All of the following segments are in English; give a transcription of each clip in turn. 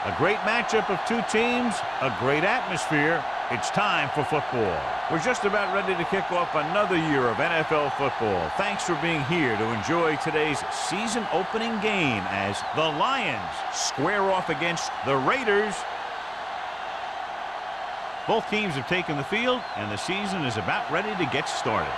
A great matchup of two teams, a great atmosphere. It's time for football. We're just about ready to kick off another year of NFL football. Thanks for being here to enjoy today's season opening game as the Lions square off against the Raiders. Both teams have taken the field, and the season is about ready to get started.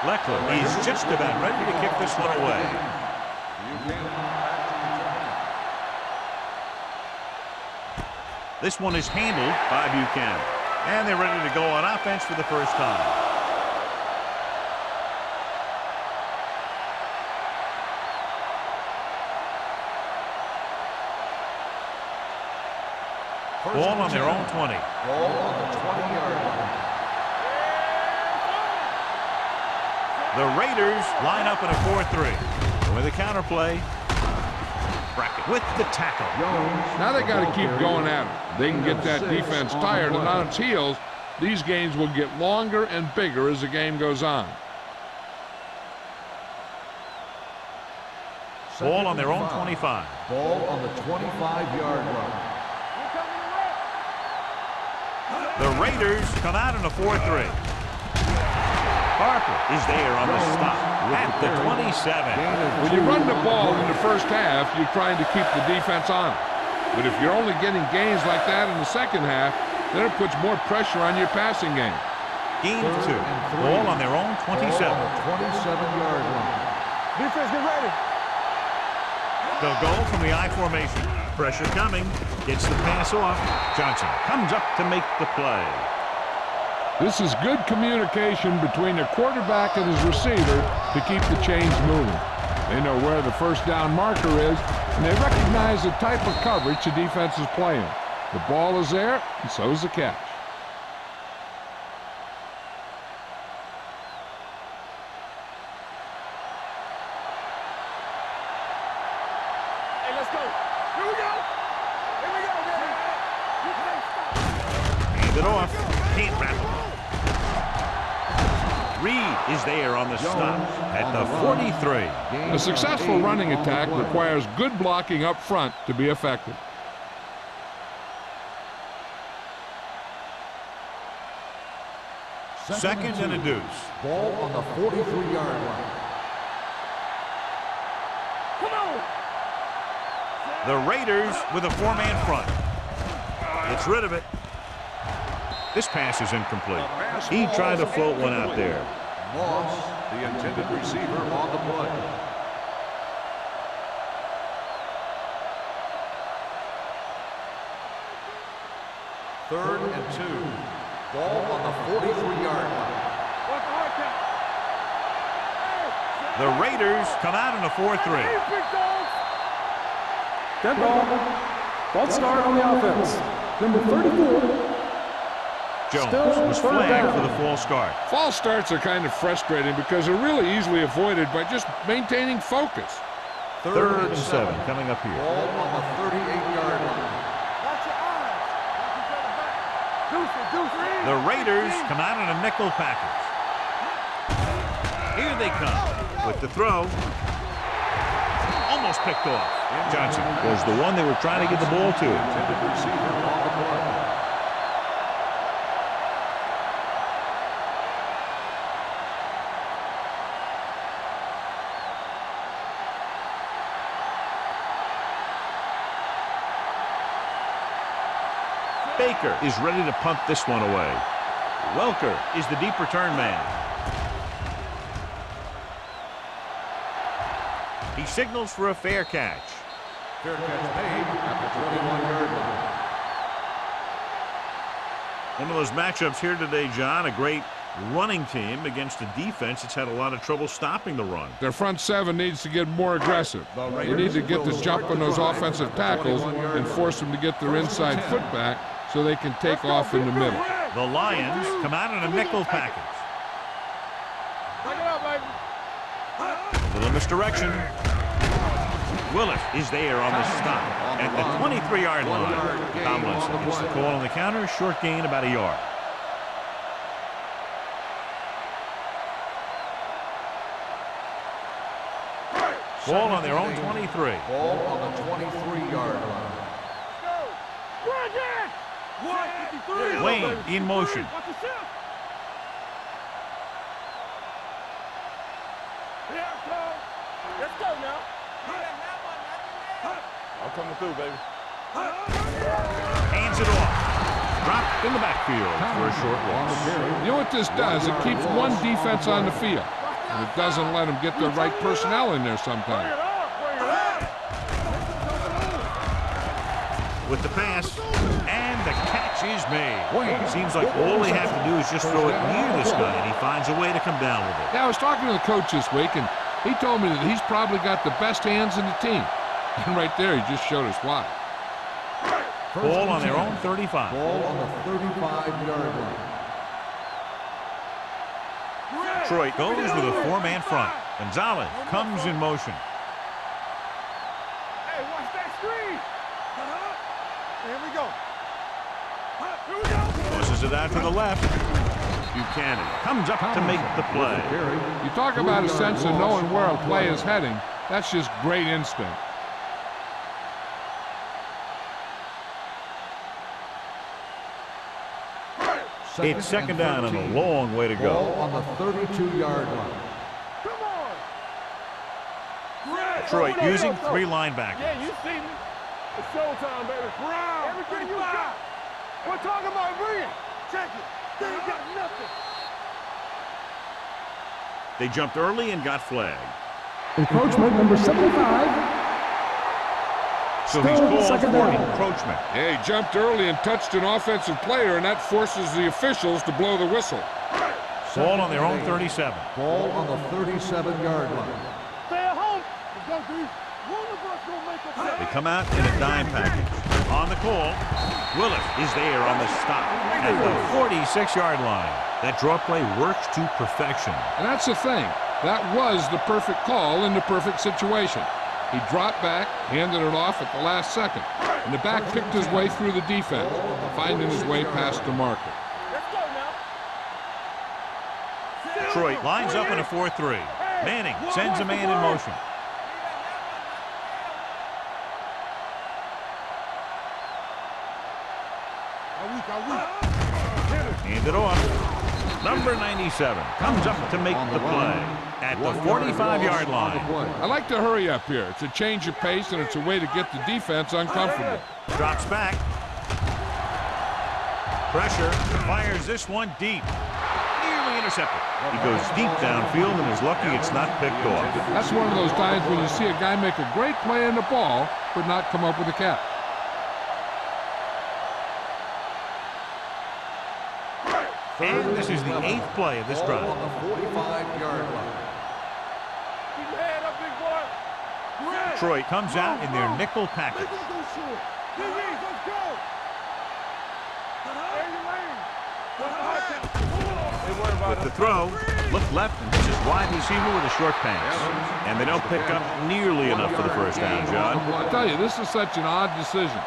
Leckler is just about ready to kick this one away. This one is handled by Buchanan. And they're ready to go on offense for the first time. Ball on their own 20. Ball on the 20-yard line. The Raiders line up in a 4-3. With a counterplay. Brackett with the tackle. Now they got to keep going at it. They can get that defense tired and on its heels. These games will get longer and bigger as the game goes on. Ball on their own 25. Ball on the 25-yard line. The Raiders come out in a 4-3. Harper is there on the stop at the 27. When you run the ball in the first half, you're trying to keep the defense on it. But if you're only getting gains like that in the second half, then it puts more pressure on your passing game. Gain of 2. Ball on their own 27. 27-yard line. Defense, get ready. They'll go from the I formation. Pressure coming. Gets the pass off. Johnson comes up to make the play. This is good communication between the quarterback and his receiver to keep the chains moving. They know where the first down marker is, and they recognize the type of coverage the defense is playing. The ball is there, and so is the catch. Hey, let's go. Here we go. Here we go, man. Hand it off. Can't wrap him up. Reed is there on the stop at the 43. A successful running attack requires good blocking up front to be effective. Second and a deuce. Ball on the 43-yard line. Come on. The Raiders with a 4-man front. Gets rid of it. This pass is incomplete. He tried to float one out there. Moss, the intended receiver, on the play. Third and 2. Ball on the 43-yard line. The Raiders come out in a 4-3. Dead ball. False start on the offense. Number 34. Jones was flagged for the false start. False starts are kind of frustrating because they're really easily avoided by just maintaining focus. Third and 7 coming up here. Ball on the 38-yard line. Watch your eyes. Deuce. The Raiders come out in a nickel package. Here they come with the throw. Almost picked off. Johnson was the one they were trying to get the ball to. Intended receiver on the play. Baker is ready to punt this one away. Welker is the deep return man. He signals for a fair catch. Fair catch made at the 21-yard line. One of those matchups here today, John, a great running team against a defense that's had a lot of trouble stopping the run. Their front seven needs to get more aggressive. They need to get the jump on those offensive tackles and force them to get their inside foot back so they can take off in the middle. The Lions come out in a nickel package. Little misdirection. Willis is there on the stop at the 23-yard line. Tomlins gets the call on the counter. Short gain, about a yard. Ball on their own 23. Ball on the 23-yard line. Wayne in motion. Let's go now. I'm coming through, baby. Hands it off. Dropped in the backfield for a short loss. You know what this does? It keeps one defense on the field. And it doesn't let them get the right personnel in there sometimes. With the pass, and the catch is made. It seems like all they have to do is just throw it near this guy, and he finds a way to come down with it. Yeah, I was talking to the coach this week, and he told me that he's probably got the best hands in the team. And right there, he just showed us why. Ball on their own 35. Ball on the 35-yard line. Detroit goes with a four-man front. Gonzalez comes in motion. Hey, watch that screen. Here we go. Here we go. Tosses it out to the left. Buchanan comes up to make the play. You talk about a sense of knowing where a play is heading. That's just great instinct. It's second down and a long way to go. Ball on the 32-yard line. Come on. Detroit using three linebackers. Yeah, you see me. It's showtime, baby. Brown. Everything you got. We're talking about bringing. Check it. They ain't got nothing. They jumped early and got flagged. Encroachment number 75. So he's called for encroachment. Yeah, he jumped early and touched an offensive player, and that forces the officials to blow the whistle. Ball on their own 37. Ball on the 37-yard line. Stay at home. Let's go, dude. One of us gonna make a play. They come out in a dime package. On the call, Willis is there on the stop at the 46-yard line. That draw play works to perfection. And that's the thing. That was the perfect call in the perfect situation. He dropped back, handed it off at the last second, and the back picked his way through the defense, finding his way past the marker. Let's go now. Detroit lines up in a 4-3. Manning sends a man in motion. Hand it off. Number 97 comes up to make the play at the 45-yard line. I like to hurry up here. It's a change of pace, and it's a way to get the defense uncomfortable. Drops back. Pressure. Fires this one deep. Nearly intercepted. He goes deep downfield and is lucky it's not picked off. That's one of those times when you see a guy make a great play in the ball, but not come up with a catch. And this is the 8th play of this drive. Ball on the 45-yard line. Keep your head up, big boy. Detroit comes out in their nickel package. Let's go. There you lane. With the throw, look left, and this is wide receiver with a short pass. And they don't pick up nearly enough for the first down, John. I tell you, this is such an odd decision.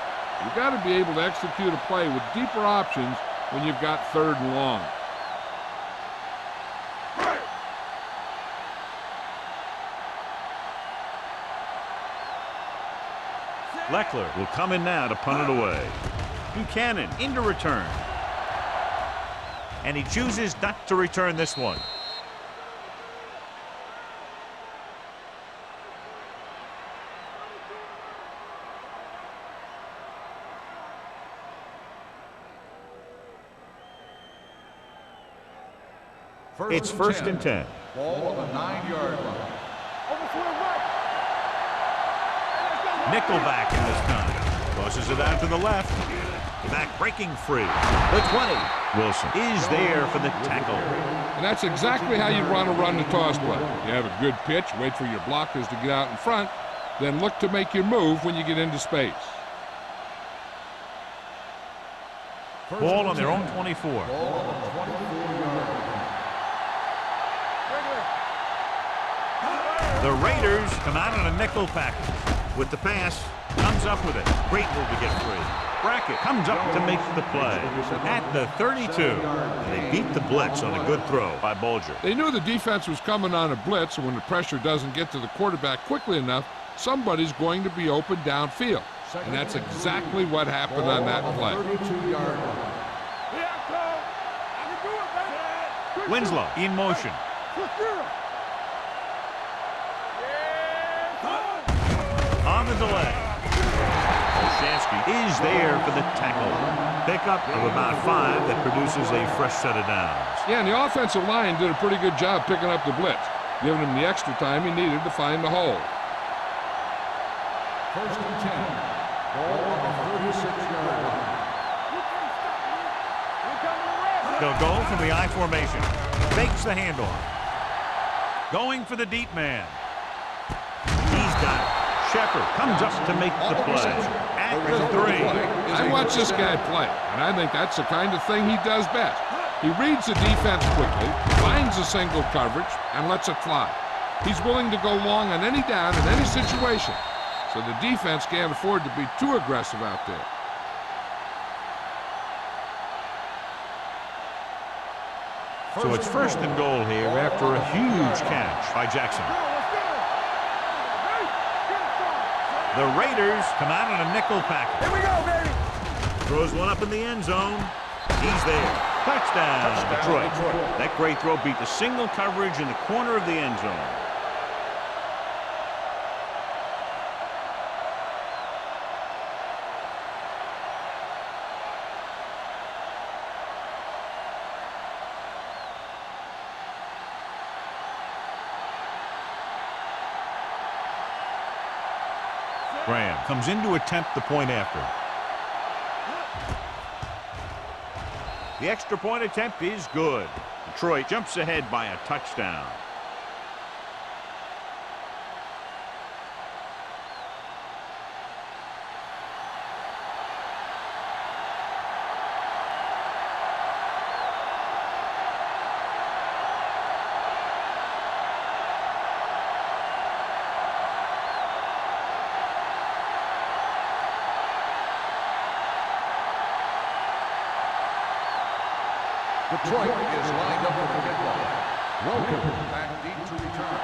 You've got to be able to execute a play with deeper options when you've got 3rd and long. Leckler will come in now to punt it away. Buchanan into return. And he chooses not to return this one. It's first and 10. Ball on the 9-yard line. Nickelback in this time. Tosses it out to the left. Back breaking free. The 20. Wilson is there for the tackle. And that's exactly how you'd want to run the toss play. You have a good pitch, wait for your blockers to get out in front, then look to make your move when you get into space. Ball on their own 24. Ball on the 24-yard line. The Raiders come out in a nickel package. With the pass, comes up with it. Great move to get free. Brackett comes up to make the play. At the 32, and they beat the blitz on a good throw by Bulger. They knew the defense was coming on a blitz, and when the pressure doesn't get to the quarterback quickly enough, somebody's going to be open downfield. And that's exactly what happened on that play. Winslow in motion. On the delay. Olszewski is there for the tackle. Pickup of about 5 that produces a fresh set of downs. Yeah, and the offensive line did a pretty good job picking up the blitz, giving him the extra time he needed to find the hole. 1st and 10. Ball on the 36-yard line. They'll go from the I formation. Fakes the handoff. Going for the deep man. He's got it. Shepard comes up to make the play. At the 3. I watch this guy play, and I think that's the kind of thing he does best. He reads the defense quickly, finds a single coverage, and lets it fly. He's willing to go long on any down in any situation, so the defense can't afford to be too aggressive out there. So it's 1st and goal here after a huge catch by Jackson. The Raiders come out on a nickel package. Here we go, baby. Throws one up in the end zone. He's there. Touchdown, Detroit. That great throw beat the single coverage in the corner of the end zone. Graham comes in to attempt the point after. The extra point attempt is good. Detroit jumps ahead by a touchdown. Detroit is lined up for the kickoff. Welcome back deep to return.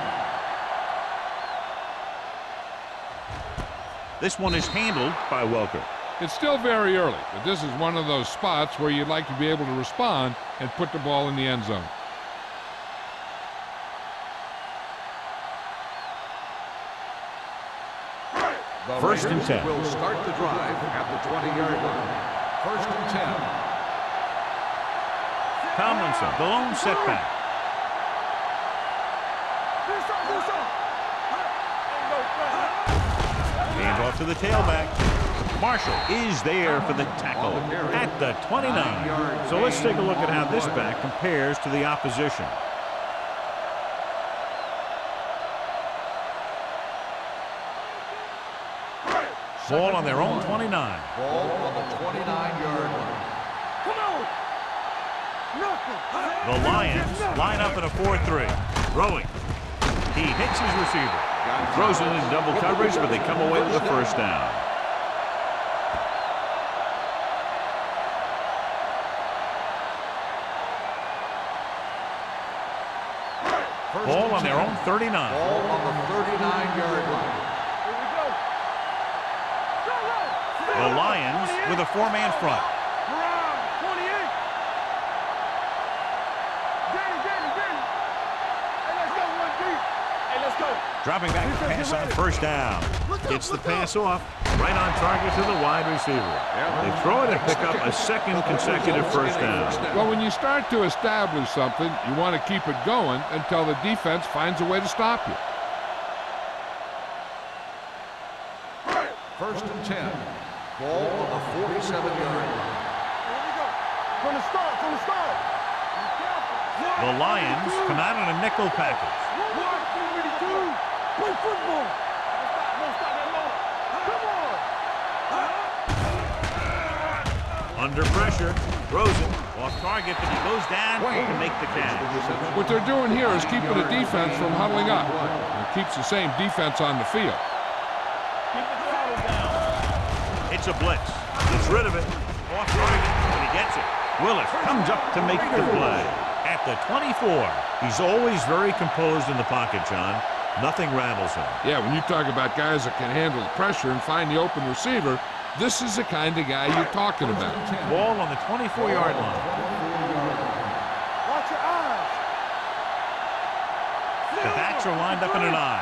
This one is handled by Welker. It's still very early, but this is one of those spots where you'd like to be able to respond and put the ball in the end zone. The 1st and Raiders 10. will start the drive at the 20-yard line. 1st and 10. Tomlinson, the lone setback. Hand off to the tailback. Marshall is there for the tackle at the 29. So let's take a look at how this back compares to the opposition. Ball on their own 29. Ball on the 29-yard line. The Lions line up in a 4-3. Throwing. He hits his receiver. Throws it in double coverage, but they come away with a first down. Ball on their own 39. Ball on the 39-yard line. The Lions with a 4-man front. Dropping back to pass on first down. Gets the pass off. Right on target to the wide receiver. They throw it and pick up a second consecutive first down. Well, when you start to establish something, you want to keep it going until the defense finds a way to stop you. 1st and 10. Ball on the 47-yard line. From the start, from the start. The Lions come out on a nickel package. Play football. Don't stop that long. Come on. Under pressure. Throws it. Off target, but he goes down to make the catch. What they're doing here is keeping the defense from huddling up. It keeps the same defense on the field. Keep Gets a blitz. Gets rid of it. Off target, and he gets it. Willis comes up to make the play. At the 24. He's always very composed in the pocket, John. Nothing rattles him. Yeah, when you talk about guys that can handle the pressure and find the open receiver, this is the kind of guy you're talking about. Ball on the 24-yard line. Watch your eyes. The backs are lined up in an eye.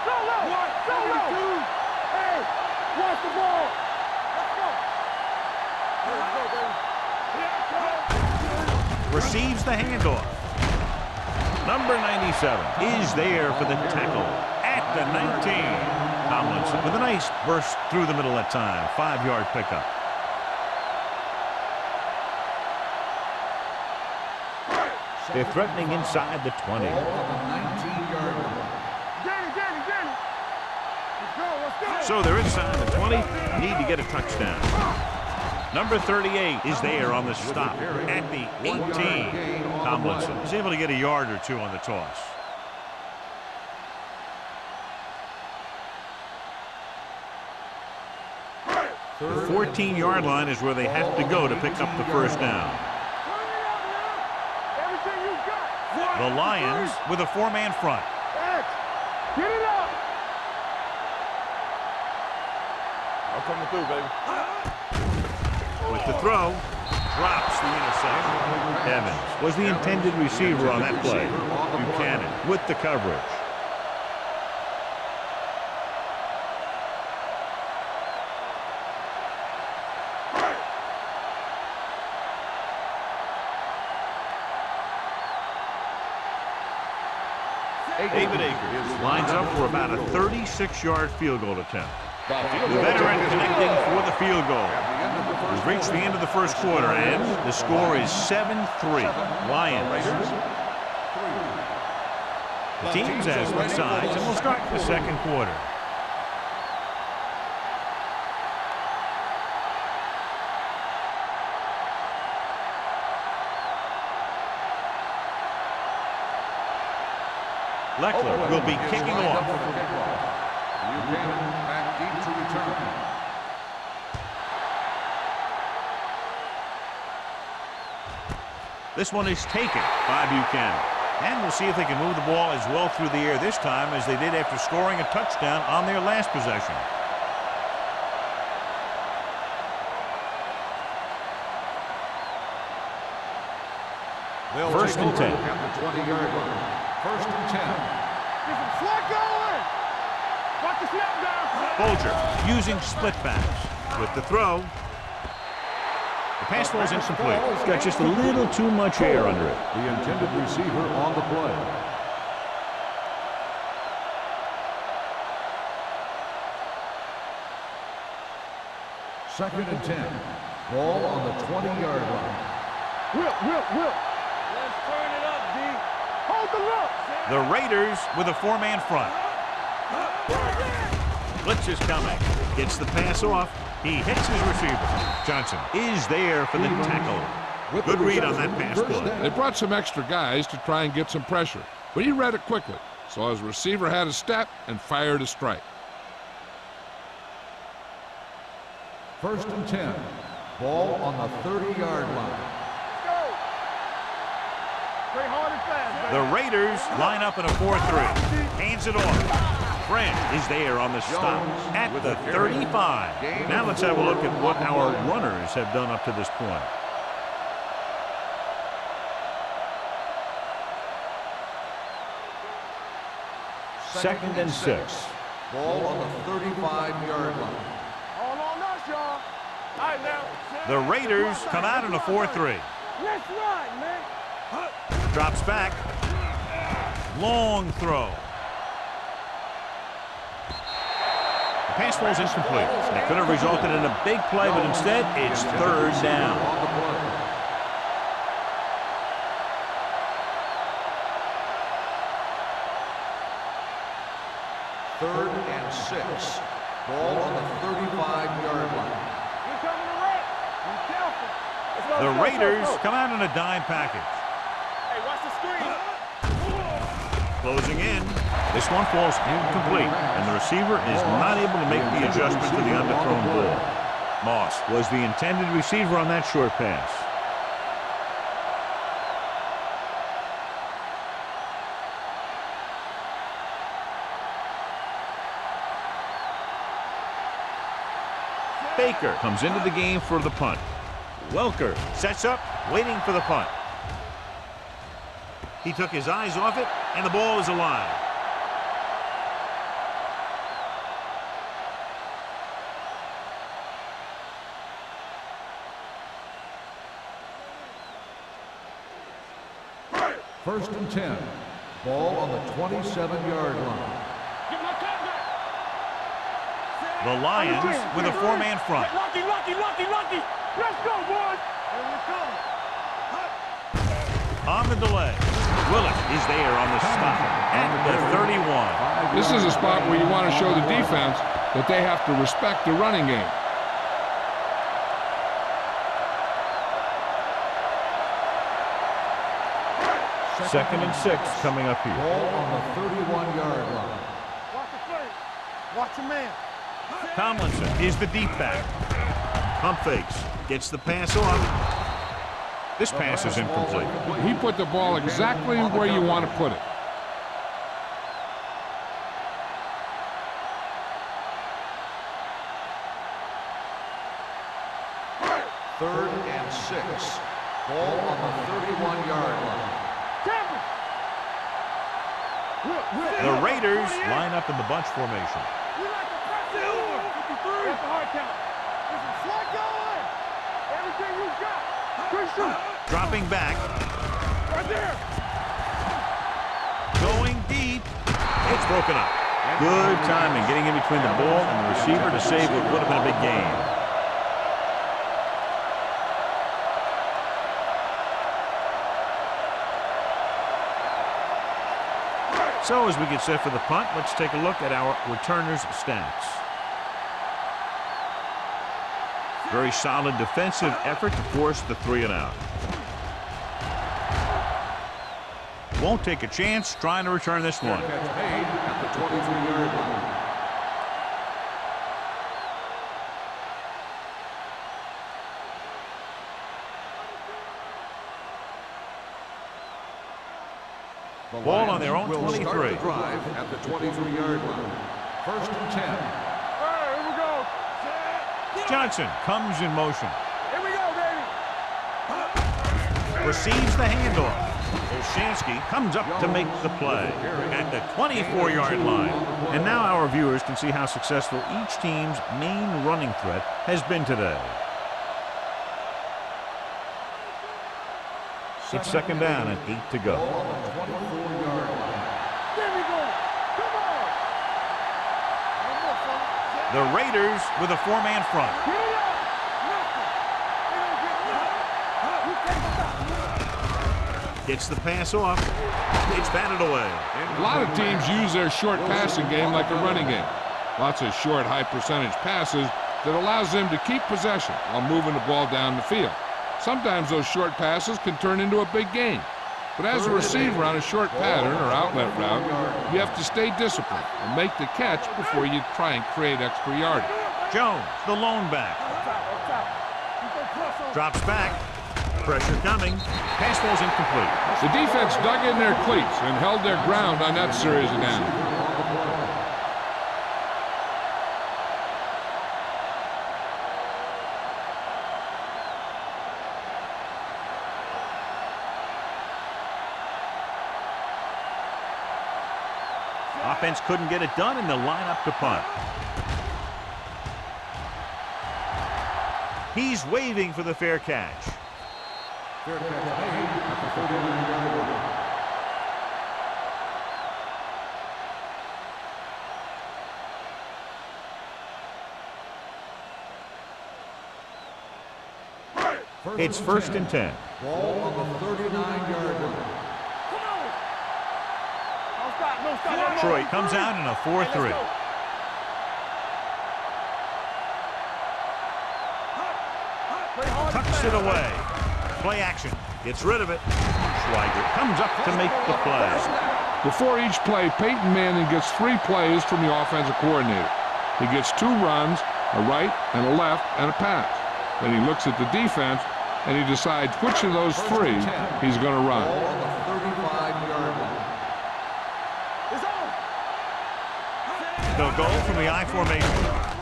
Solo. Solo. Hey, watch the ball. Let's go. Let's go, baby. Receives the handoff. Number 97 is there for the tackle at the 19. Tomlinson with a nice burst through the middle that time. 5-yard pickup. They're threatening inside the 20. Ball on the 19-yard line. Danny. Let's go. So they're inside the 20. Need to get a touchdown. Number 38 is there on the stop at the 18. Tomlinson is able to get a yard or two on the toss. The 14-yard line is where they have to go to pick up the first down. Everything you got. The Lions with a 4-man front. Get it up. I'm coming through, baby. With the throw, drops the interception. Evans was the intended receiver on that play. Buchanan with the coverage. David Akers lines up for about a 36-yard field goal attempt. The veteran connecting for the field goal. We've reached the end of the first quarter, and the score is 7-3. Lions. The teams as with sides, and we'll start the second quarter. Leckler will be kicking off. Buchanan back deep to return. This one is taken by Buchanan. And we'll see if they can move the ball as well through the air this time as they did after scoring a touchdown on their last possession. First and 10. At the 20-yard line. First and 10. Get some slot going. Watch the snap down. Bolger using split backs with the throw. The pass ball is incomplete. It's got just a little too much air under it. The intended receiver on the play. Second and 10. Ball on the 20-yard line. Will. Let's turn it up, D. Hold the look. The Raiders with a 4-man front. Blitz is coming. Gets the pass off. He hits his receiver. Johnson is there for the tackle. Good read on that pass play. They brought some extra guys to try and get some pressure, but he read it quickly. So his receiver had a step and fired a strike. First and 10. Ball on the 30-yard line. Play hard and fast. The Raiders line up in a 4-3. Hands it off. Friend is there on the stop at the 35. Now let's have a look at what our runners have done up to this point. Second and 6. Ball on the 35-yard line. All on us, y'all. All right, now. The Raiders come out in a 4-3. Let's ride, man. Drops back. Long throw. The pass ball is incomplete. That could have resulted in a big play, but instead it's third down. On the play. Third and 6. Ball on the 35-yard line. We're coming to wreck. Be careful. Let's go, The let's go, Raiders let's go. come out in a dime package. Hey, watch the screen. Closing in. This one falls incomplete, and the receiver is not able to make the adjustment to the underthrown ball. Moss was the intended receiver on that short pass. Baker comes into the game for the punt. Welker sets up, waiting for the punt. He took his eyes off it, and the ball is alive. First and 10. Ball on the 27-yard line. The Lions with a four-man front. Lucky. Let's go, boys. Here we come. On the delay, Willis is there on the stop at the 31. This is a spot where you want to show the defense that they have to respect the running game. Second and 6 coming up here. Ball on the 31-yard line. Watch the play. Watch your man. Tomlinson is the deep back. Pump fakes, gets the pass off. This pass is incomplete. He put the ball exactly where you want to put it. Third and 6. Ball on the 31-yard line. The Raiders line up in the bunch formation. We like to press it on. 53. That's a hard count. Listen, slide going. Everything you got. Good shoot. Dropping back, Right there. going deep. It's broken up. Good timing, getting in between the ball and the receiver to save what would have been a big gain. So as we get set for the punt, let's take a look at our returners' stats. Very solid defensive effort to force the 3-and-out. Won't take a chance trying to return this one. Catch made at the 23-yard line. Ball on their own will 23. start the drive at the 23-yard line. First and 10. All right, here we go. Johnson comes in motion. Here we go, baby. Receives the handoff. Olshansky comes up to make the play at the 24-yard line. And now our viewers can see how successful each team's main running threat has been today. It's second down and 8 to go. Ball on the 24-yard line. There we go. Come on. One more, fella. The Raiders with a four-man front. Get it up. Nothing. They don't get nothing. You take the stop. Gets the pass off. It's batted away. A lot of teams use their short passing game like a running game. Lots of short, high-percentage passes that allows them to keep possession while moving the ball down the field. Sometimes those short passes can turn into a big gain. But as a receiver on a short pattern or outlet route, you have to stay disciplined and make the catch before you try and create extra yardage. Jones, the lone back. Drops back. Pressure coming. Pass ball's incomplete. The defense dug in their cleats and held their ground on that series of downs. Offense couldn't get it done, and they'll line up to punt. He's waving for the fair catch. Fair catch made at the 39-yard line. It's first and 10. Ball on the 39-yard line. No stop. Troy comes out in a 4-3. Tucks it away. Play action. Gets rid of it. Schweiger comes up to make the play. Before each play, Peyton Manning gets 3 plays from the offensive coordinator. He gets 2 runs a right and a left, and a pass. Then he looks at the defense, and he decides which of those three he's going to run. Ball on the 35-yard line. They'll go from the I formation.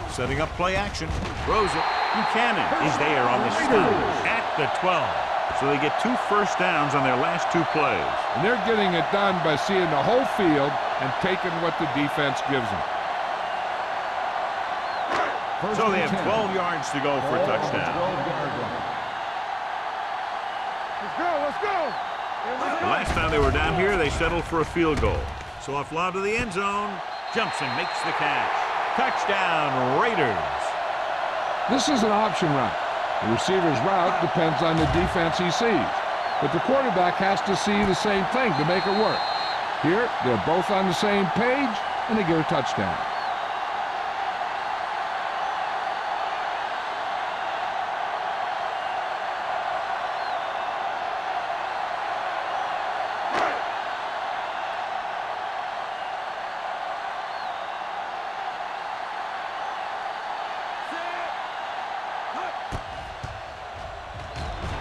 Setting up play action. Throws it. Buchanan is there on the stop at the 12. So they get 2 first downs on their last 2 plays. And they're getting it done by seeing the whole field and taking what the defense gives them. So they have 12 yards to go for a touchdown. Let's go, let's go. The last time they were down here, they settled for a field goal. So off lob to the end zone. Jumps and makes the catch. Touchdown, Raiders. This is an option route. The receiver's route depends on the defense he sees. But the quarterback has to see the same thing to make it work. Here, they're both on the same page, and they get a touchdown.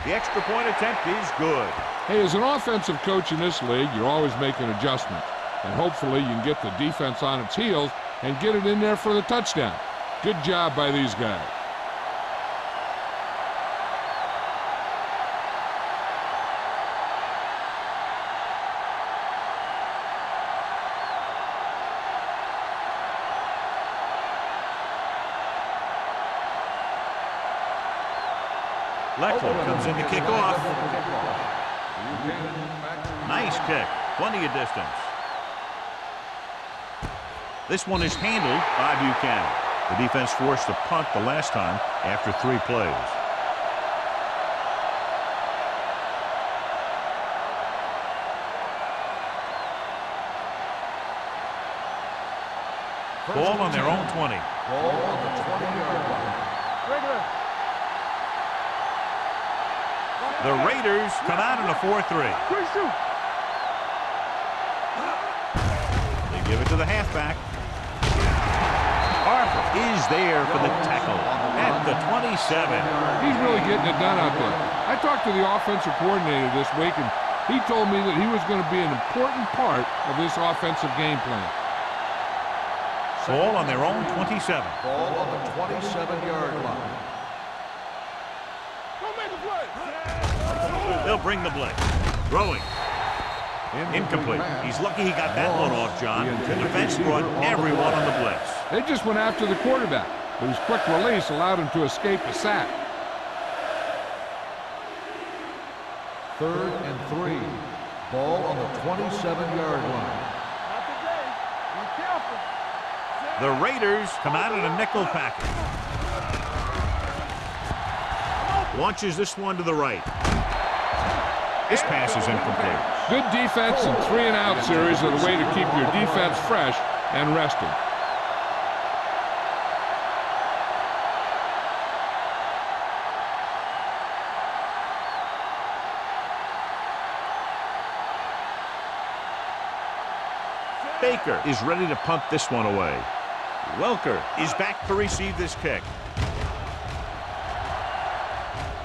The extra point attempt is good. Hey, as an offensive coach in this league, you're always making adjustments. And hopefully you can get the defense on its heels and get it in there for the touchdown. Good job by these guys. Lechler comes in to kick off. Nice kick. Plenty of distance. This one is handled by Buchanan. The defense forced a punt the last time after 3 plays. Ball on their own 20. Ball on the 20-yard line. Regular. The Raiders come out in a 4-3. Quick shoot. They give it to the halfback. Arthur is there for the tackle at the 27. He's really getting it done out there. I talked to the offensive coordinator this week, and he told me that he was going to be an important part of this offensive game plan. Ball on their own 27. Ball on the 27-yard line. Don't make a play. They'll bring the blitz. Throwing. Incomplete. He's lucky he got that one off, John. The defense brought everyone on the blitz. They just went after the quarterback, but his quick release allowed him to escape a sack. 3rd and 3. Ball on the 27-yard line. Not today. Be careful. The Raiders come out in a nickel package. Launches this one to the right. This pass is incomplete. Good defense and 3-and-out series are the way to keep your defense fresh and rested. Baker is ready to punt this one away. Welker is back to receive this kick.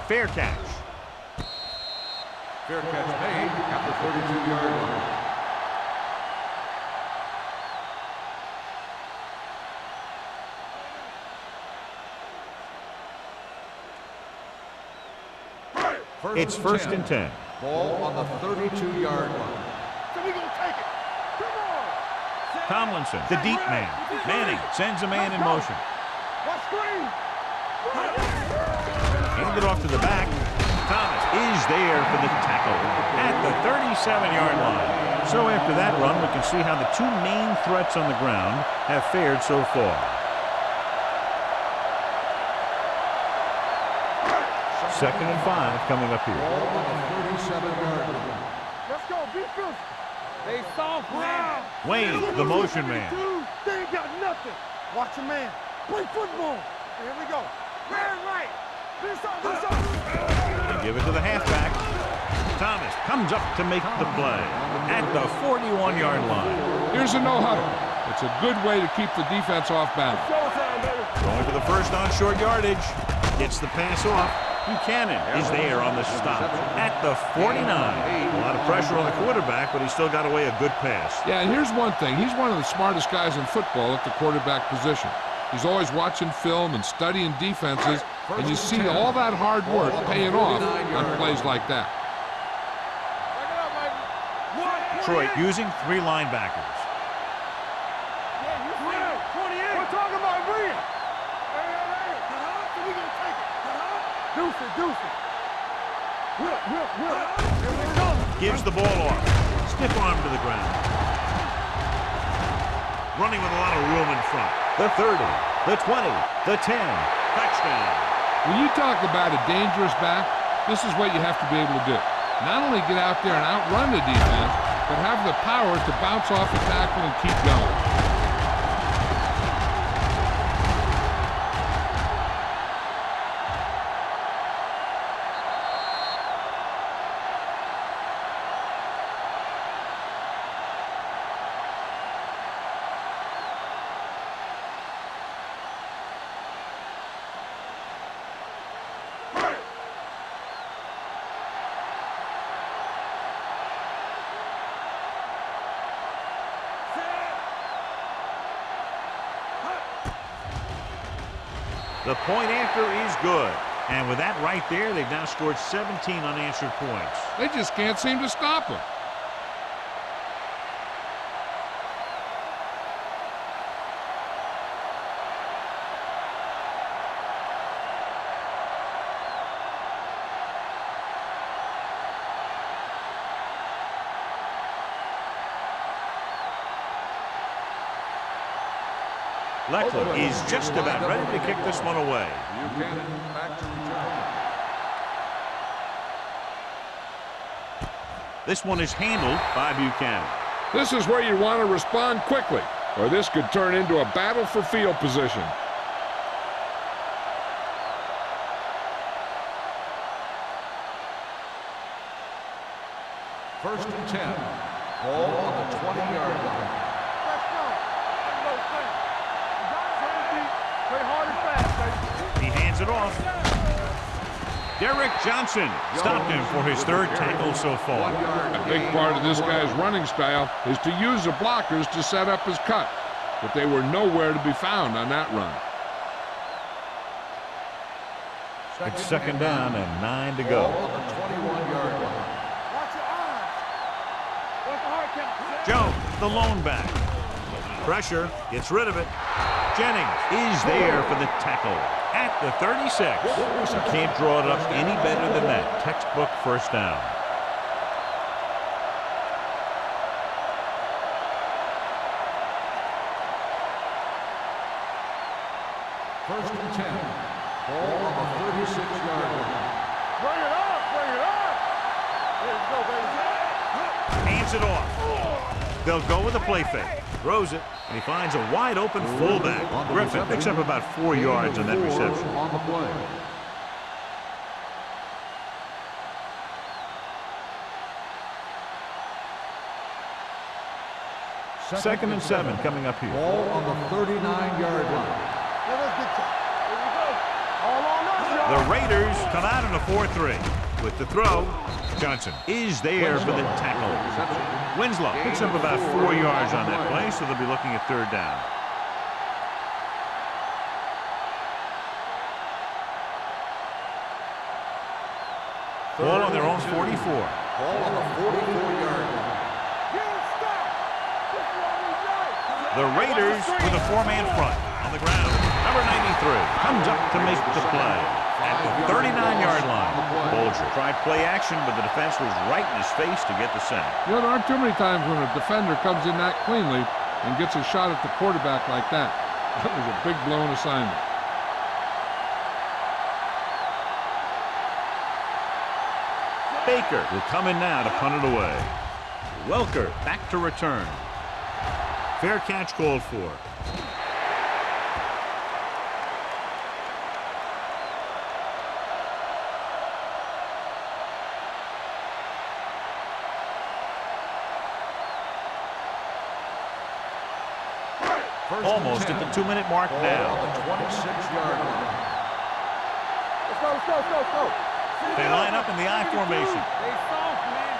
Fair catch. Fair catch made at the 32-yard line. It's 1st and 10. Ball on the 32-yard line. So we gonna take it. Come on. Tomlinson, the deep man. Manning sends a man in motion. Watch screen. Hand it off to the back. Thomas is there for the tackle at the 37-yard line. So after that run, we can see how the 2 main threats on the ground have fared so far. Second and 5 coming up here. Ball on the 37-yard line. Let's go. Be filthy. They soft ground. Wayne, the motion man. Dude, they ain't got nothing. Watch a man. Play football. Here we go. Man right. This up, this up. They give it to the halfback. Thomas comes up to make the play at the 41-yard line. Here's a no-huddle. It's a good way to keep the defense off balance. Showtime, baby. Going for the first on short yardage. Gets the pass off. Buchanan is there on the stop at the 49. A lot of pressure on the quarterback, but he still got away a good pass. Yeah, and here's one thing. He's one of the smartest guys in football at the quarterback position. He's always watching film and studying defenses, and you see all that hard work paying off on plays like that. Detroit using 3 linebackers. We're talking about Rhea. Deuce it, deuce it. Whip. Here we go. Gives the ball off. Stiff arm to the ground. Running with a lot of room in front. The 30, the 20, the 10. Touchdown. When you talk about a dangerous back, this is what you have to be able to do. Not only get out there and outrun the defense, but have the power to bounce off the tackle and keep going. The point after is good. And with that right there, they've now scored 17 unanswered points. They just can't seem to stop him. Leckler is just about ready to kick this one away. Buchanan back to return. This one is handled by Buchanan. This is where you want to respond quickly, or this could turn into a battle for field position. First and 10. Ball on the 20-yard line. He hands it off. Derek Johnson stopped him for his 3rd tackle so far. A big part of this guy's running style is to use the blockers to set up his cut, but they were nowhere to be found on that run. It's 2nd down and 9 to go. Ball on the 21-yard line. Watch your eyes. What's the hard count? Jones, the lone back. Pressure, gets rid of it. Jennings is there for the tackle at the 36. You can't draw it up any better than that. Textbook first down. First and 10. Ball on the 36-yard line. Bring it up, bring it up. There you go, baby. Hands it off. They'll go with a play fake. Throws it, and he finds a wide-open fullback. Griffin picks up about 4 yards on that reception. On the play. Second and 7 coming up here. Ball on the 39-yard line. The Raiders come out in a 4-3. With the throw, Johnson is there for the tackle. Winslow picks up about 4 yards on that play, so they'll be looking at 3rd down. Ball on their own 44. Ball on the 44-yard line. The Raiders with a 4-man front on the ground. Number 93 comes up to make the play at the 39-yard line. Bolger tried play action, but the defense was right in his face to get the sack. You know, there aren't too many times when a defender comes in that cleanly and gets a shot at the quarterback like that. That was a big blown assignment. Baker will come in now to punt it away. Welker back to return. Fair catch called for. Almost at the 2-minute mark Ball now. on the 26-yard line. Let's go. They line up in the I formation. Stay soft, man.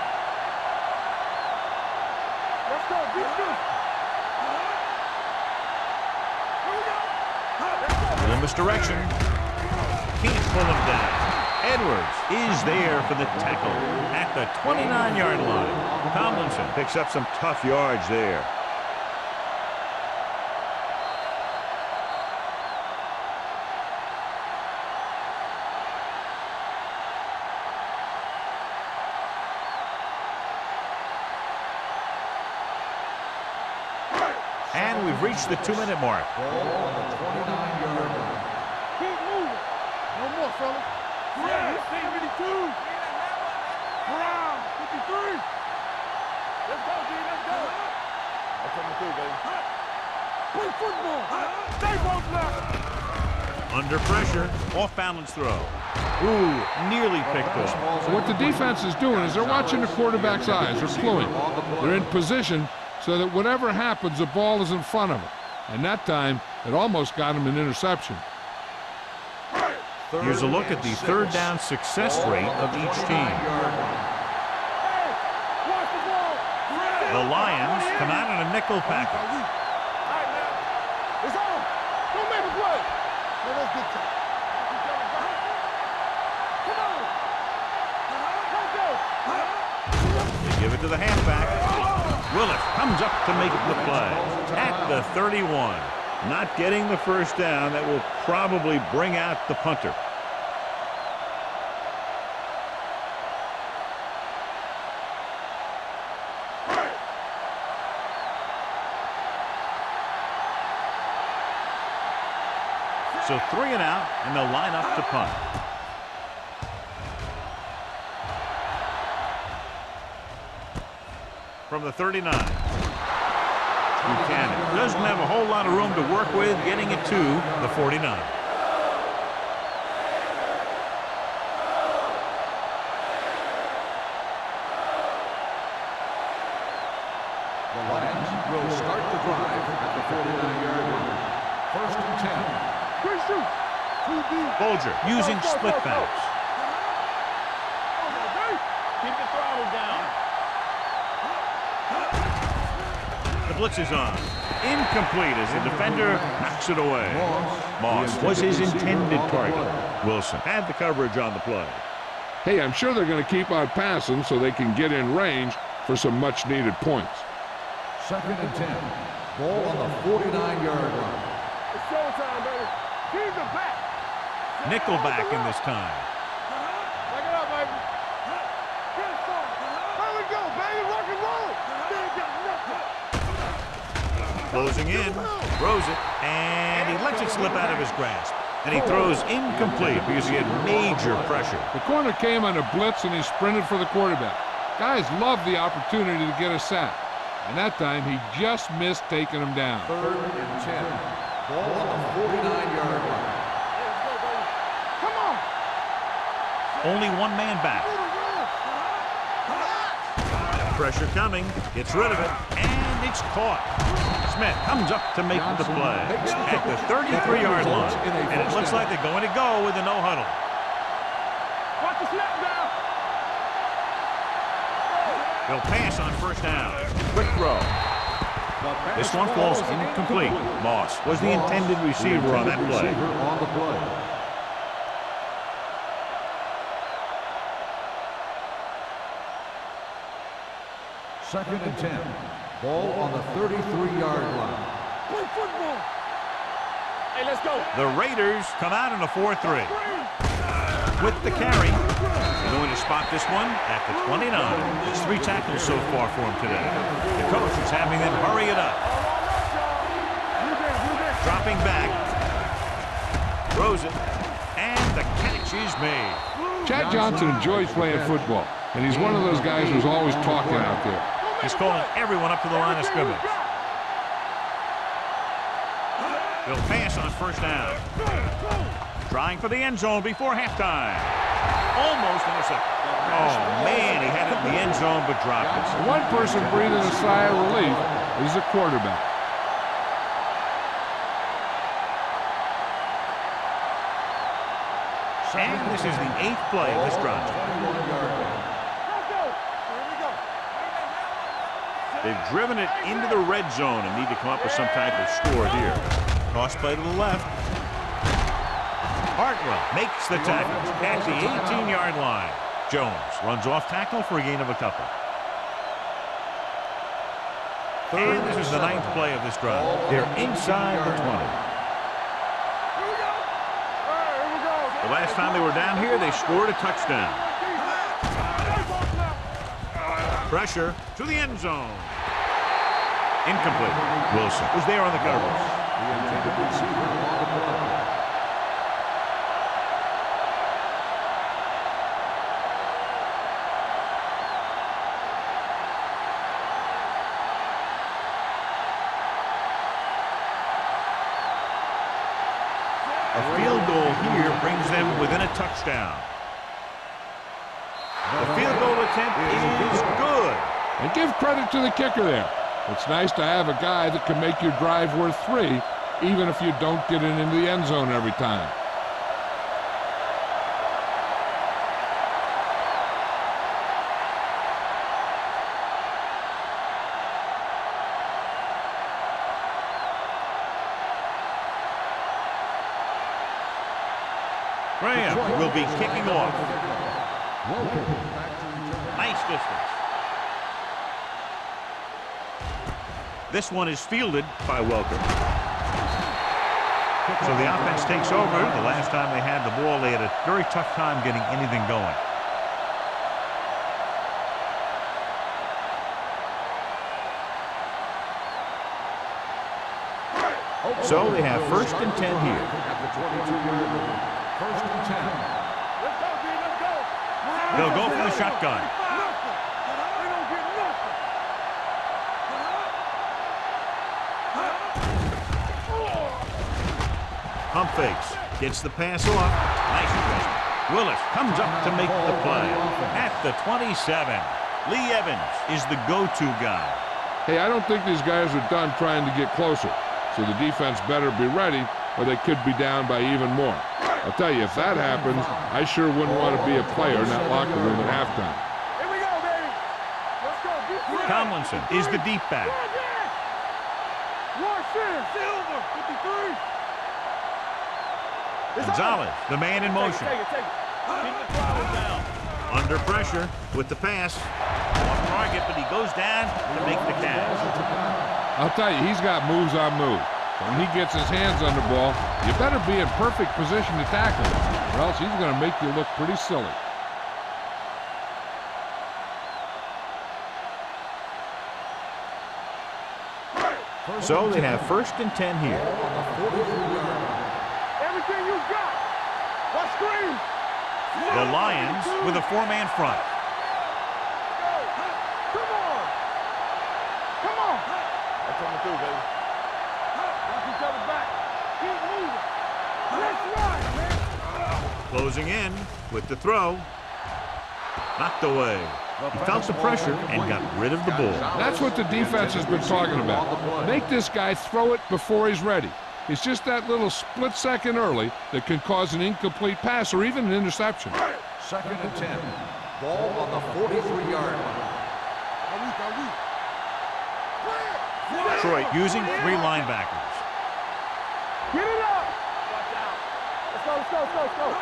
Let's go. Beat this. Here we go. A little misdirection. Can't pull him down. Edwards is there for the tackle at the 29-yard line. Tomlinson picks up some tough yards there. And we've reached the 2-minute mark. Ball on the 29-yard line. Keep moving. No more, fella. Yeah, he's 52. Brown, 53. Let's go, G. Let's go. I'm coming through, baby. Play football. Stay both left. Under pressure, off-balance throw. Ooh, nearly picked off. So what the defense is doing is they're watching the quarterback's eyes. They're cluing. They're in position so that whatever happens, the ball is in front of them. And that time, it almost got him an interception. Here's a look at the third down success rate of each team. Hey, watch the ball. The Lions come out in a nickel package. All right, man. It's on. Don't make a play. Now let's get to it. Come on. Let's go. They give it to the halfback. Willis comes up to make the play at the 31. Not getting the first down. That will probably bring out the punter. So 3 and out, and they'll line up to punt. From the 39. Buchanan doesn't have a whole lot of room to work with, getting it to the 49. The Lions will start the drive at the 49-yard line. First and 10. Quick shoot. Too deep. Bolger using split backs. Keep the throttle down. The blitz is on. Incomplete as the defender knocks it away. Moss was his intended target. Wilson had the coverage on the play. Hey, I'm sure they're going to keep on passing so they can get in range for some much-needed points. Second and 10. Ball on the 49-yard line. It's showtime, baby. Keep the back. Nickel back in this time. Back it up, baby. Get it started. Here we go, baby. Rock and roll. They ain't got nothing. Closing in, throws it, and he lets it slip out of his grasp. And he throws incomplete because he had major pressure. The corner came on a blitz, and he sprinted for the quarterback. Guys love the opportunity to get a sack. And that time, he just missed taking him down. Third and 10. Ball on the 49-yard line. Let's go, baby. Come on. Only one man back. Pressure coming, gets rid of it, and it's caught. Smith comes up to make the play at the 33-yard line. And it looks like they're going to go with a no huddle. Watch the snap down. They'll pass on first down. Quick throw. This one falls incomplete. Moss was the intended receiver on that play. On the play. Second and 10. Ball on the 33-yard line. Play football. Hey, let's go. The Raiders come out in a 4-3. With the carry, they're going to spot this one at the 29. It's 3 tackles so far for him today. The coach is having them hurry it up. Dropping back. Throws it. And the catch is made. Chad Johnson enjoys playing football, and he's one of those guys who's always talking out there. He's calling everyone up to the line of scrimmage. They'll pass on first down. Trying for the end zone before halftime. Almost intercepted. Oh, man, he had it in the end zone but dropped it. One person breathing a sigh of relief is the quarterback. And this is the 8th play of this drive. They've driven it into the red zone and need to come up with some type of score here. Cross play to the left. Hartwell makes the tackle at the 18-yard line. Jones runs off tackle for a gain of a couple. And this is the 9th play of this drive. They're inside the 20. The last time they were down here, they scored a touchdown. Pressure to the end zone. Incomplete. Wilson was there on the coverage. The intended receiver on the play. A field goal here brings them within a touchdown. The field goal attempt is good. And give credit to the kicker there. It's nice to have a guy that can make your drive worth 3, even if you don't get it into the end zone every time. Graham will be kicking off. Nice distance. This one is fielded by Welker. So the offense takes over. The last time they had the ball, they had a very tough time getting anything going. So they have 1st and 10 here. At the 22-yard line. 1st and 10. Let's go, G. Let's go. They'll go from the shotgun. Pump fakes. Gets the pass off. Nice adjustment. Willis comes up to make the play. At the 27. Lee Evans is the go-to guy. Hey, I don't think these guys are done trying to get closer, so the defense better be ready or they could be down by even more. I'll tell you, if that happens, I sure wouldn't want to be a player in that locker room at halftime. Here we go, baby. Let's go. Tomlinson is the deep back. Silver, 53. Gonzalez, the man in motion. Take it. Keep the throttle down. Under pressure with the pass. Off target, but he goes down to make the catch. I'll tell you, he's got moves on moves. When he gets his hands on the ball, you better be in perfect position to tackle him, or else he's going to make you look pretty silly. So they have 1st and 10 here. Everything you got. Let's scream. The Lions with a 4-man front. Come on. That's on the 2, baby. Watch each other back. Keep moving. Let's run, man. Closing in with the throw. Knocked away. He felt the pressure and got rid of the ball. That's what the defense has been talking about. Make this guy throw it before he's ready. It's just that little split second early that can cause an incomplete pass or even an interception. 2nd and 10. Ball on the 43-yard line. Detroit using 3 linebackers. Get it up. Watch out. Let's go.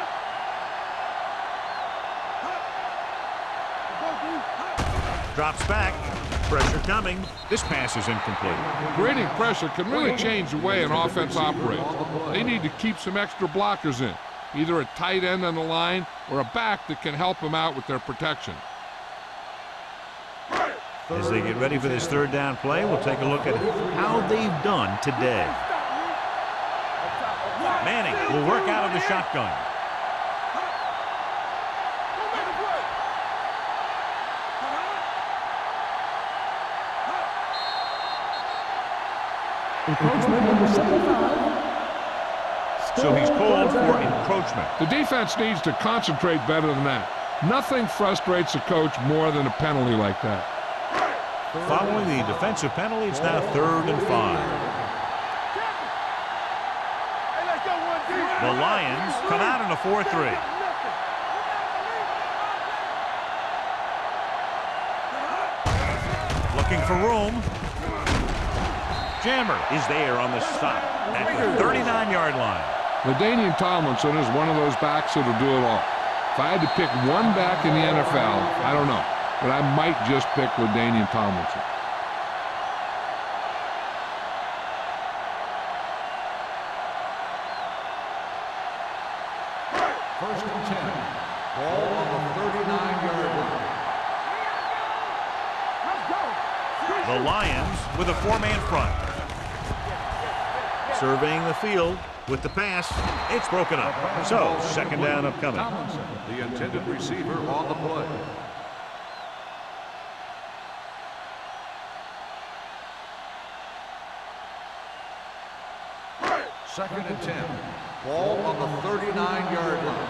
Drops back. Pressure coming. This pass is incomplete. Creating pressure can really change the way an offense operates. They need to keep some extra blockers in, either a tight end on the line or a back that can help them out with their protection. As they get ready for this 3rd down play, we'll take a look at how they've done today. Manning will work out of the shotgun. Encroachment number 75. So he's called for encroachment. The defense needs to concentrate better than that. Nothing frustrates a coach more than a penalty like that. Following the defensive penalty, it's now 3rd and 5. Hey, let's go, 1-2. The Lions come out in a 4-3. looking for room. Jammer is there on the stop at the 39-yard line. LaDainian Tomlinson is one of those backs that'll do it all. If I had to pick one back in the NFL, I don't know, but I might just pick LaDainian Tomlinson. First and 10. Ball on the 39-yard line. The Lions with a four-man front. Surveying the field with the pass. It's broken up. So, second down upcoming. Tomlinson, the intended receiver on the play. Second and 10. Ball on the 39-yard line.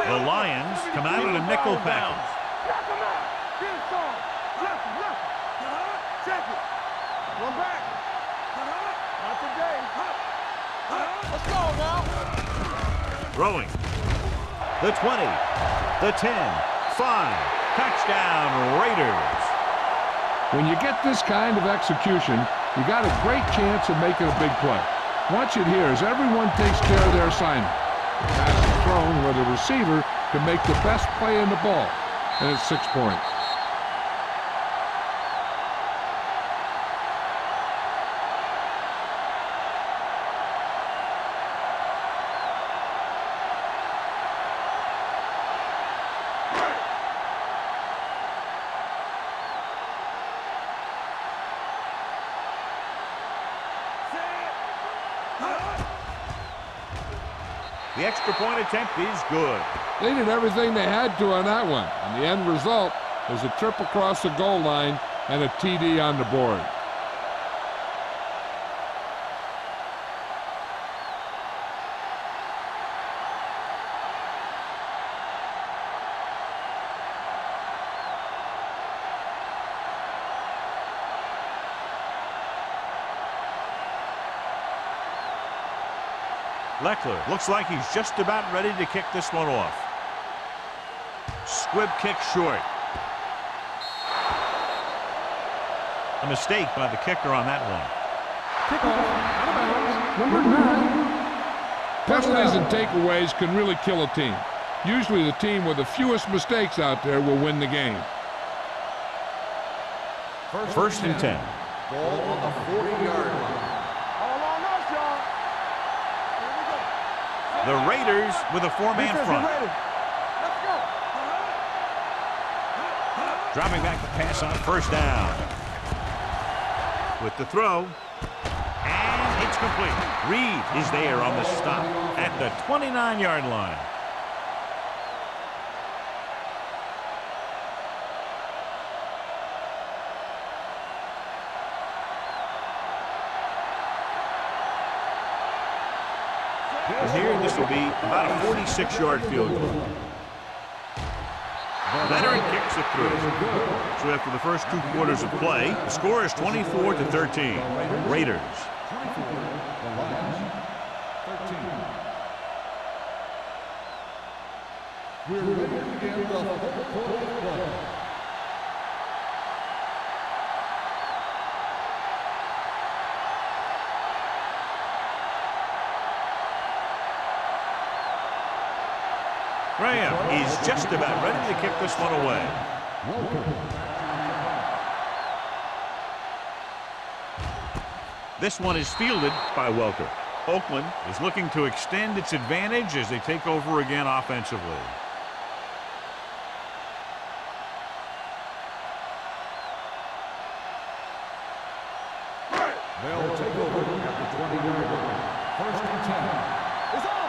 The Lions come out in a nickel package. Check it. One back. Not today. Let's go now. Throwing. The 20. The 10. 5. Touchdown, Raiders. When you get this kind of execution, you got a great chance of making a big play. Watch it here as everyone takes care of their assignment. The pass is thrown where the receiver can make the best play in the ball, and it's 6 points. The extra point attempt is good. They did everything they had to on that one, and the end result is a trip across the goal line and a TD on the board. Leckler looks like he's just about ready to kick this one off. Squib kick short. A mistake by the kicker on that one. Kickoff, out of bounds, number 9. Penalties and takeaways can really kill a team. Usually the team with the fewest mistakes out there will win the game. First and 10. Ball on the 40-yard line. All along us, y'all. The Raiders with a four-man front. Ready. Let's go. Dropping back the pass on first down. With the throw. And it's complete. Reed is there on the stop at the 29-yard line. And here, this will be about a 46-yard field goal. Veteran kicks it through. So after the first 2 quarters of play, the score is 24-13. Raiders. The Lions, 13. We're ready to begin the fourth quarter of play. Graham is just about ready to kick this one away. This one is fielded by Welker. Oakland is looking to extend its advantage as they take over again offensively. They'll take over at the 20-yard line. First and 10. It's on.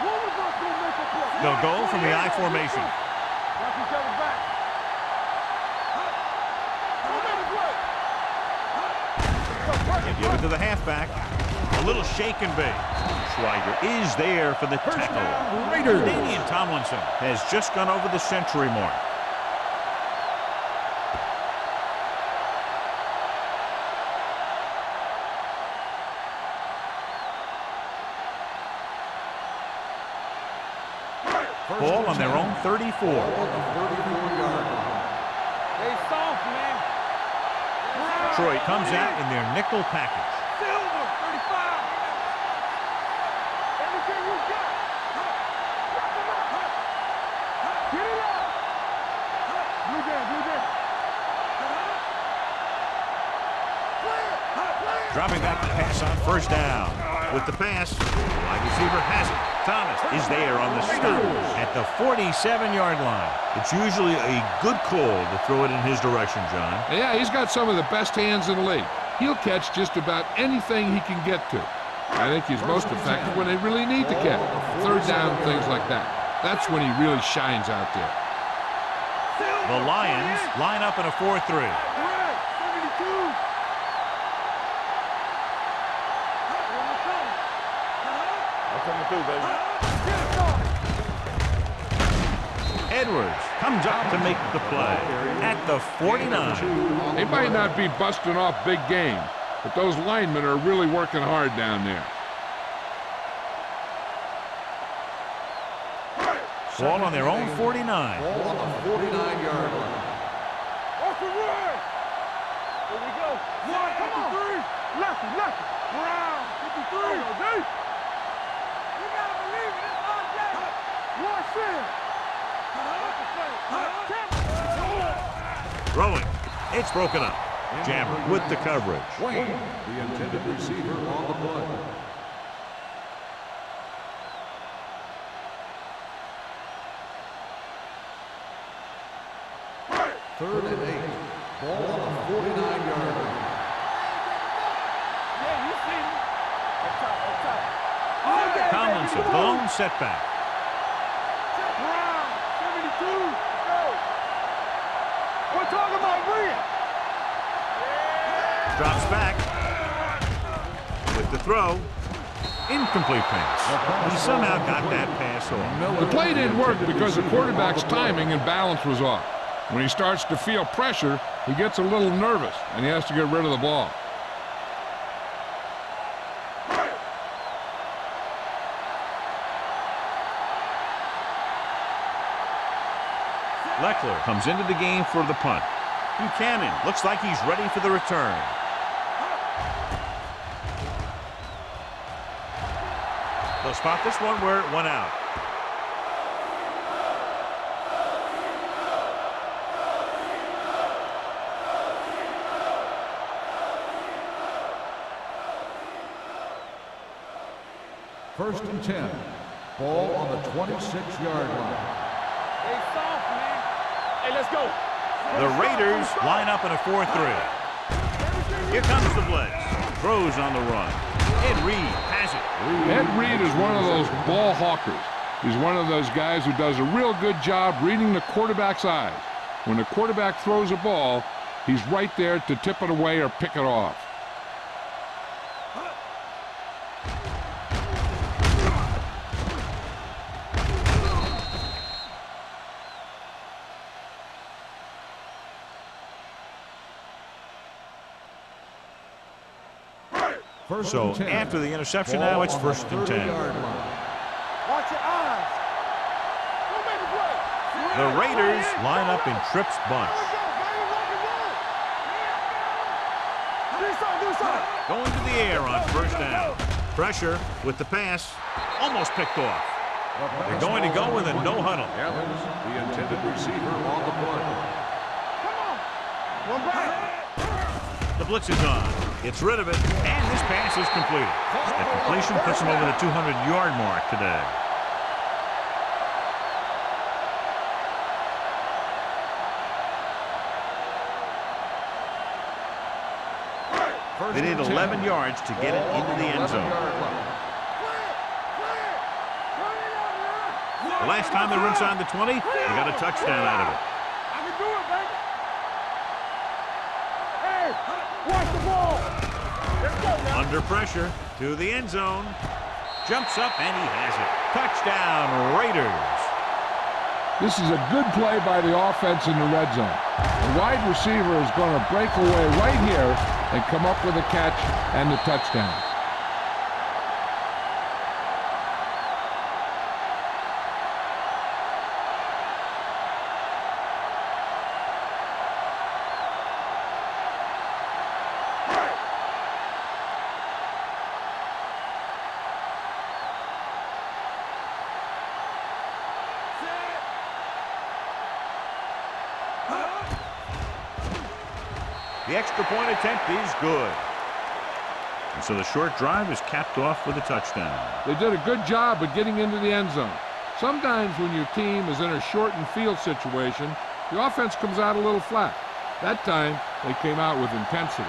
One of us gonna make a play. They'll go from the I formation. Watch each other back. Don't make a play. And give it to the halfback. A little shake and bake. Schweiger is there for the tackle. Raiders. Damian Tomlinson has just gone over the century mark. First Ball and on their 10. own 34. Ball on the 34-yard line. Detroit comes out in their nickel package. Silver, 35. Everything you got. Get it up. Blue game, blue game. Dropping back to pass on first down. With the pass, wide receiver has it. Thomas is there on the stop at the 47-yard line. It's usually a good call to throw it in his direction, John. Yeah, he's got some of the best hands in the league. He'll catch just about anything he can get to. I think he's most effective when they really need to catch. Third down, things like that. That's when he really shines out there. The Lions line up in a 4-3. 72. Coming through, baby. Edwards comes up to make the play at the 49. They might not be busting off big game, but those linemen are really working hard down there. Ball on their own 49. Ball on the 49-yard line. Off the right. Here we go. 153. Lefty, lefty. Brown. 53. You gotta believe it. It's on Jay. One sin. Throwing. It's broken up. Jammer with the coverage. Wayne, the intended receiver on the play. Third and 8. Ball on the 49-yard line. Yeah, you see me. Up top. Tomlinson, blown setback. Brown, 72. Let's go. We're talking about Rhea. Drops back. With the throw. Incomplete pass. He somehow got that pass off. The play didn't work because the quarterback's timing and balance was off. When he starts to feel pressure, he gets a little nervous, and he has to get rid of the ball. Leckler comes into the game for the punt. Buchanan looks like he's ready for the return. They'll spot this one where it went out. First and 10. Ball on the 26-yard line. Hey, soft, man. Hey, let's go. The Raiders line up in a 4-3. Here comes the blitz. Throws on the run. Ed Reed has it. Ed Reed is one of those ball hawkers. He's one of those guys who does a real good job reading the quarterback's eyes. When the quarterback throws a ball, he's right there to tip it away or pick it off. So after the interception, now it's first and 10. Watch your eyes. Don't make a play. The Raiders line up in Tripp's bunch. Do something. Going to the air on first down. Pressure with the pass. Almost picked off. They're going to go with a no huddle. Evans, the intended receiver on the play. Come on. One back. The blitz is on. Gets rid of it, and this pass is completed. The completion puts him over the 200-yard mark today. They need 11 yards to get it into the end zone. The last time they were inside the 20, they got a touchdown out of it. I can do it, baby. Hey, watch the ball. Let's go now. Under pressure to the end zone. Jumps up, and he has it. Touchdown, Raiders. This is a good play by the offense in the red zone. The wide receiver is going to break away right here and come up with a catch and the touchdown. The extra point attempt is good. And so the short drive is capped off with a touchdown. They did a good job of getting into the end zone. Sometimes when your team is in a shortened field situation, the offense comes out a little flat. That time, they came out with intensity.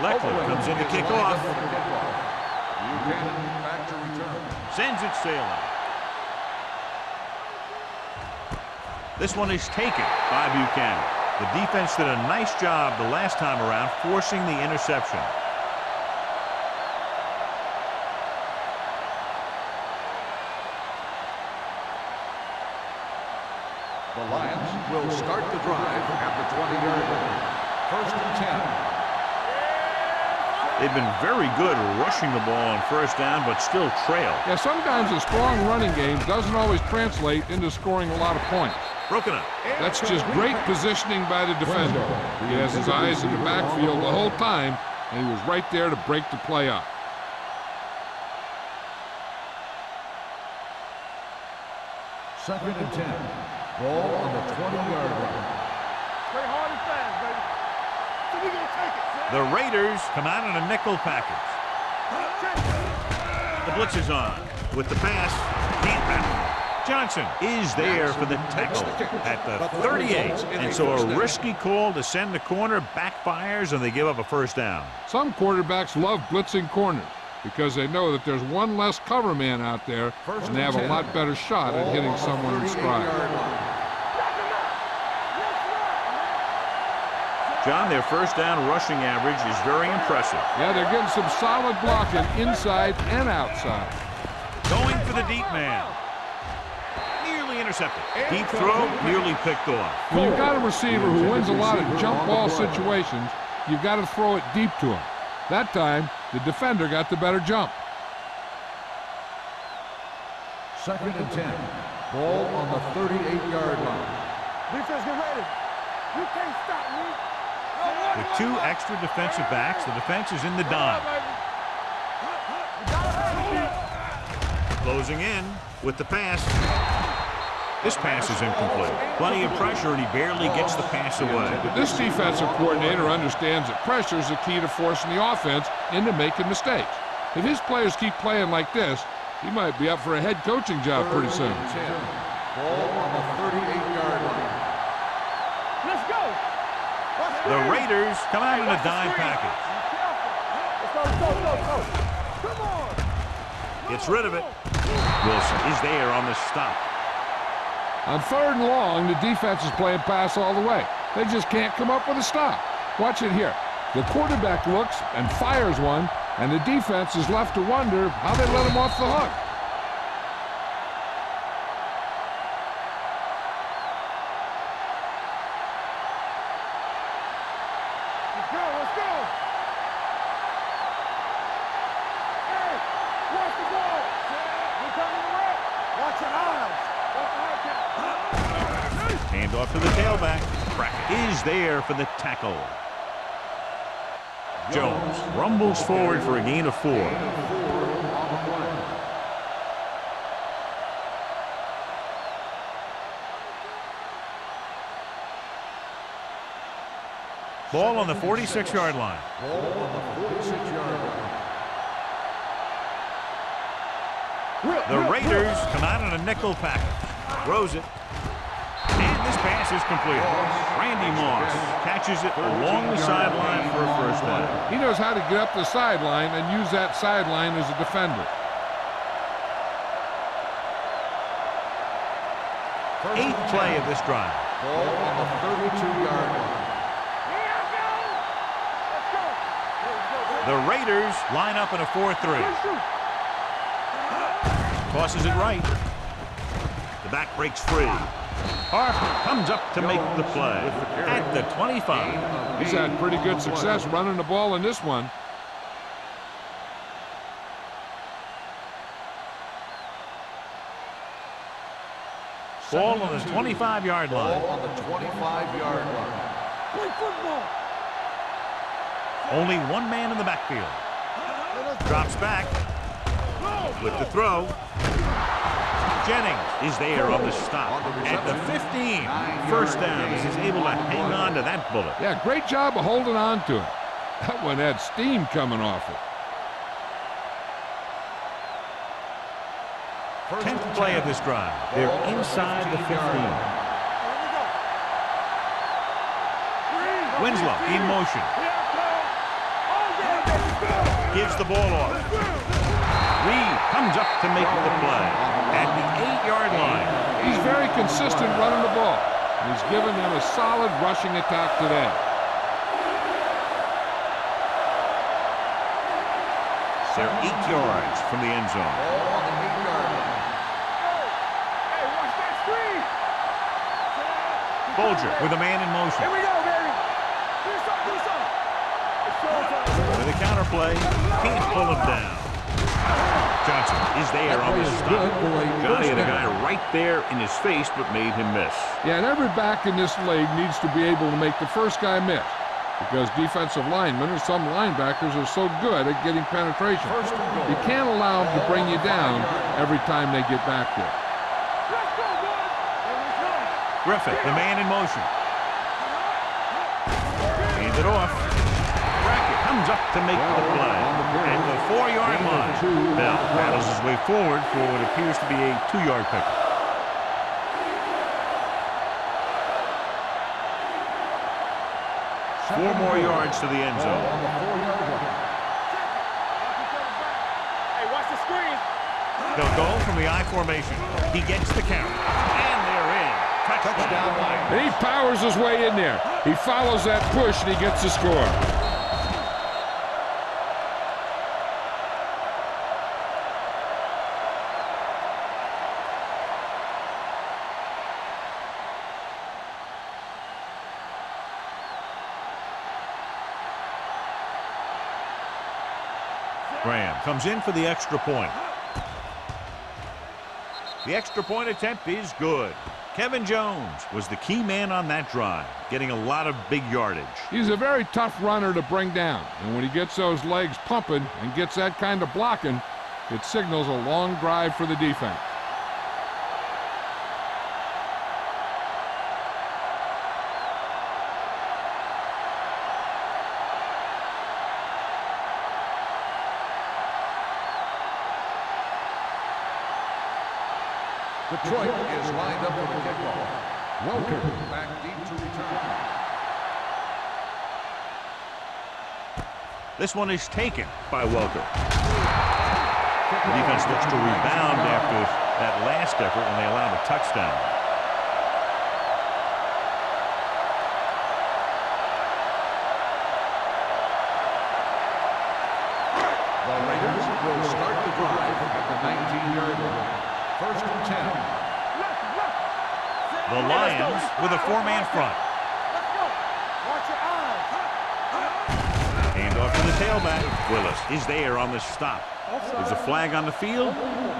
Leckler comes in to kick off. Buchanan back to return. Sends it sailing. This one is taken by Buchanan. The defense did a nice job the last time around forcing the interception. The Lions will start the drive at the 20-yard line. 1st and 10. They've been very good rushing the ball on first down, but still trail. Yeah, sometimes a strong running game doesn't always translate into scoring a lot of points. Broken up. That's just great positioning by the defender. He has his eyes in the backfield the whole time, and he was right there to break the play up. Second and 10. Ball on the 20-yard line. Play hard and fast, baby. So we gonna take it. The Raiders come out in a nickel package. The blitz is on. With the pass, can't wrap. Johnson is there for the tackle at the 38. And so a risky call to send the corner backfires, and they give up a first down. Some quarterbacks love blitzing corners because they know that there's one less cover man out there, and they have a lot better shot at hitting someone in stride. John, their first down rushing average is very impressive. Yeah, they're getting some solid blocking inside and outside. Going for the deep man. Nearly intercepted. Deep throw, nearly picked off. When you've got a receiver who wins a lot of jump ball situations, you've got to throw it deep to him. That time, the defender got the better jump. Second and 10. Ball on the 38-yard line. Defense, get ready. You can't stop me. With two extra defensive backs, the defense is in the dime. Closing in with the pass. This pass is incomplete. Plenty of pressure, and he barely gets the pass away. This defensive coordinator understands that pressure is the key to forcing the offense into making mistakes. If his players keep playing like this, he might be up for a head coaching job pretty soon. Ball on the 38-yard line. Let's go. The Raiders come out in a dime package. Let's go. Come on. Gets rid of it. Wilson is there on the stop. On 3rd and long, the defense is playing pass all the way. They just can't come up with a stop. Watch it here. The quarterback looks and fires one, and the defense is left to wonder how they let him off the hook. Let's go. Hey, watch the ball. We're coming to red. Watch your eyes. Hand off to the tailback. Brackett is there for the tackle. Jones rumbles forward for a gain of 4. Ball on the 46-yard line. Ball on the 46-yard line. The Raiders come out in a nickel package. Throws it. And this pass is completed. Randy Moss catches it along the sideline for a first down. He knows how to get up the sideline and use that sideline as a defender. 8th play of this drive. Ball on the 32-yard line. The Raiders line up in a 4-3. Tosses it right. The back breaks free. Harper comes up to make the play at the 25. He's had pretty good success running the ball in this one. Ball on the 25-yard line. Ball on the 25-yard line. Play football. Only one man in the backfield. Drops back with the throw. Jennings is there on the stop at the 15. First down as he's able to hang on to that bullet. Yeah, great job of holding on to it. That one had steam coming off it. 10th play of this drive. They're inside the 15. Winslow in motion. Gives the ball off. Reed comes up to make the play at the 8-yard line. He's very consistent running the ball. He's given them a solid rushing attack today. They're 8 yards from the end zone. Bolger with a man in motion. Here we go, baby. With a counter play, can't pull him down. Johnson is there on the stop. Johnny had a guy right there in his face, but made him miss. Yeah, and every back in this league needs to be able to make the first guy miss, because defensive linemen or some linebackers are so good at getting penetration. You can't allow them to bring you down every time they get back there. Griffith, the man in motion. Hands it off. Brackett comes up to make the play at the 4-yard line. Bell battles his way forward for what appears to be a 2-yard pickup. Four more yards to the end zone. Hey, watch the screen. They'll go from the I formation. He gets the count. And they're in. Touchdown. And he powers his way in there. He follows that push and he gets the score. Graham comes in for the extra point. The extra point attempt is good. Kevin Jones was the key man on that drive, getting a lot of big yardage. He's a very tough runner to bring down, and when he gets those legs pumping and gets that kind of blocking, it signals a long drive for the defense. Detroit is lined up for the kickoff. Welker back deep to return. This one is taken by Welker. The defense looks to rebound after that last effort when they allowed a touchdown. The Raiders will start the drive at the 19-yard line. First and 10. The Lions with a 4-man front. Let's go. Watch your eyes. Hand off to the tailback. Willis is there on the stop. There's a flag on the field,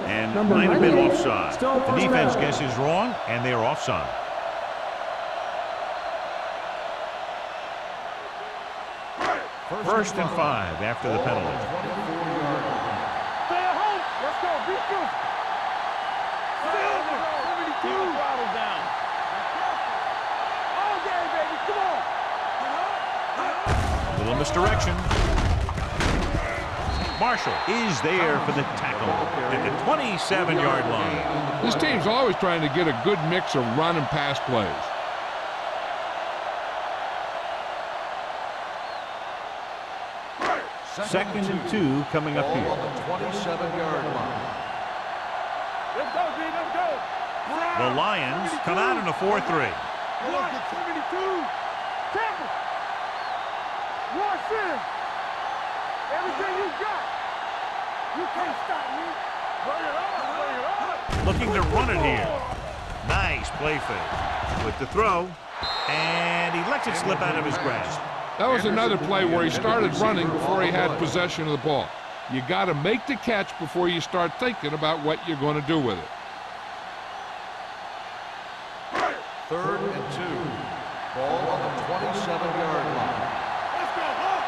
and might have been offside. The defense guesses wrong, and they are offside. First and 5 after the penalty. Stay at home. Let's go. Be good. Silver. 72. Throttle down. All day, baby. Come on. Little misdirection. Marshall is there for the tackle at the 27-yard line. This team's always trying to get a good mix of run and pass plays. Second and 2 coming up Ball here. on the 27-yard line. Let's go, D. Let's go. The Lions come out in a 4-3. 72. Temple. One center. Everything you got. You can't stop me. Bring it on. Bring it on. Looking to run it here. Nice play fake. With the throw, and he lets it slip out of his grasp. That was another play where he started running before he had possession of the ball. You got to make the catch before you start thinking about what you're going to do with it. Third and 2. Ball on the 27-yard line. Let's go, huh?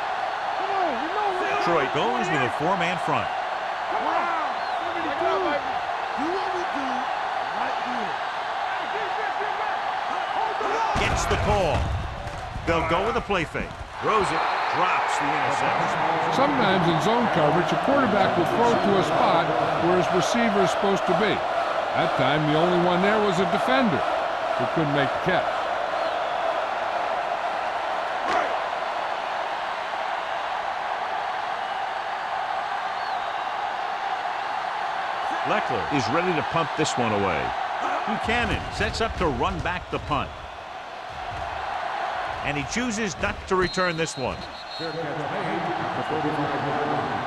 Detroit goes with a 4-man front. Come on. 72. Do what we do right here. Gets the call. They'll go with a play fake. Throws it. Drops the interception. Sometimes in zone coverage, a quarterback will throw to a spot where his receiver is supposed to be. That time, the only one there was a defender who couldn't make the catch. Leckler is ready to punt this one away. Buchanan sets up to run back the punt. And he chooses not to return this one. Fair catch made at the 35-yard line.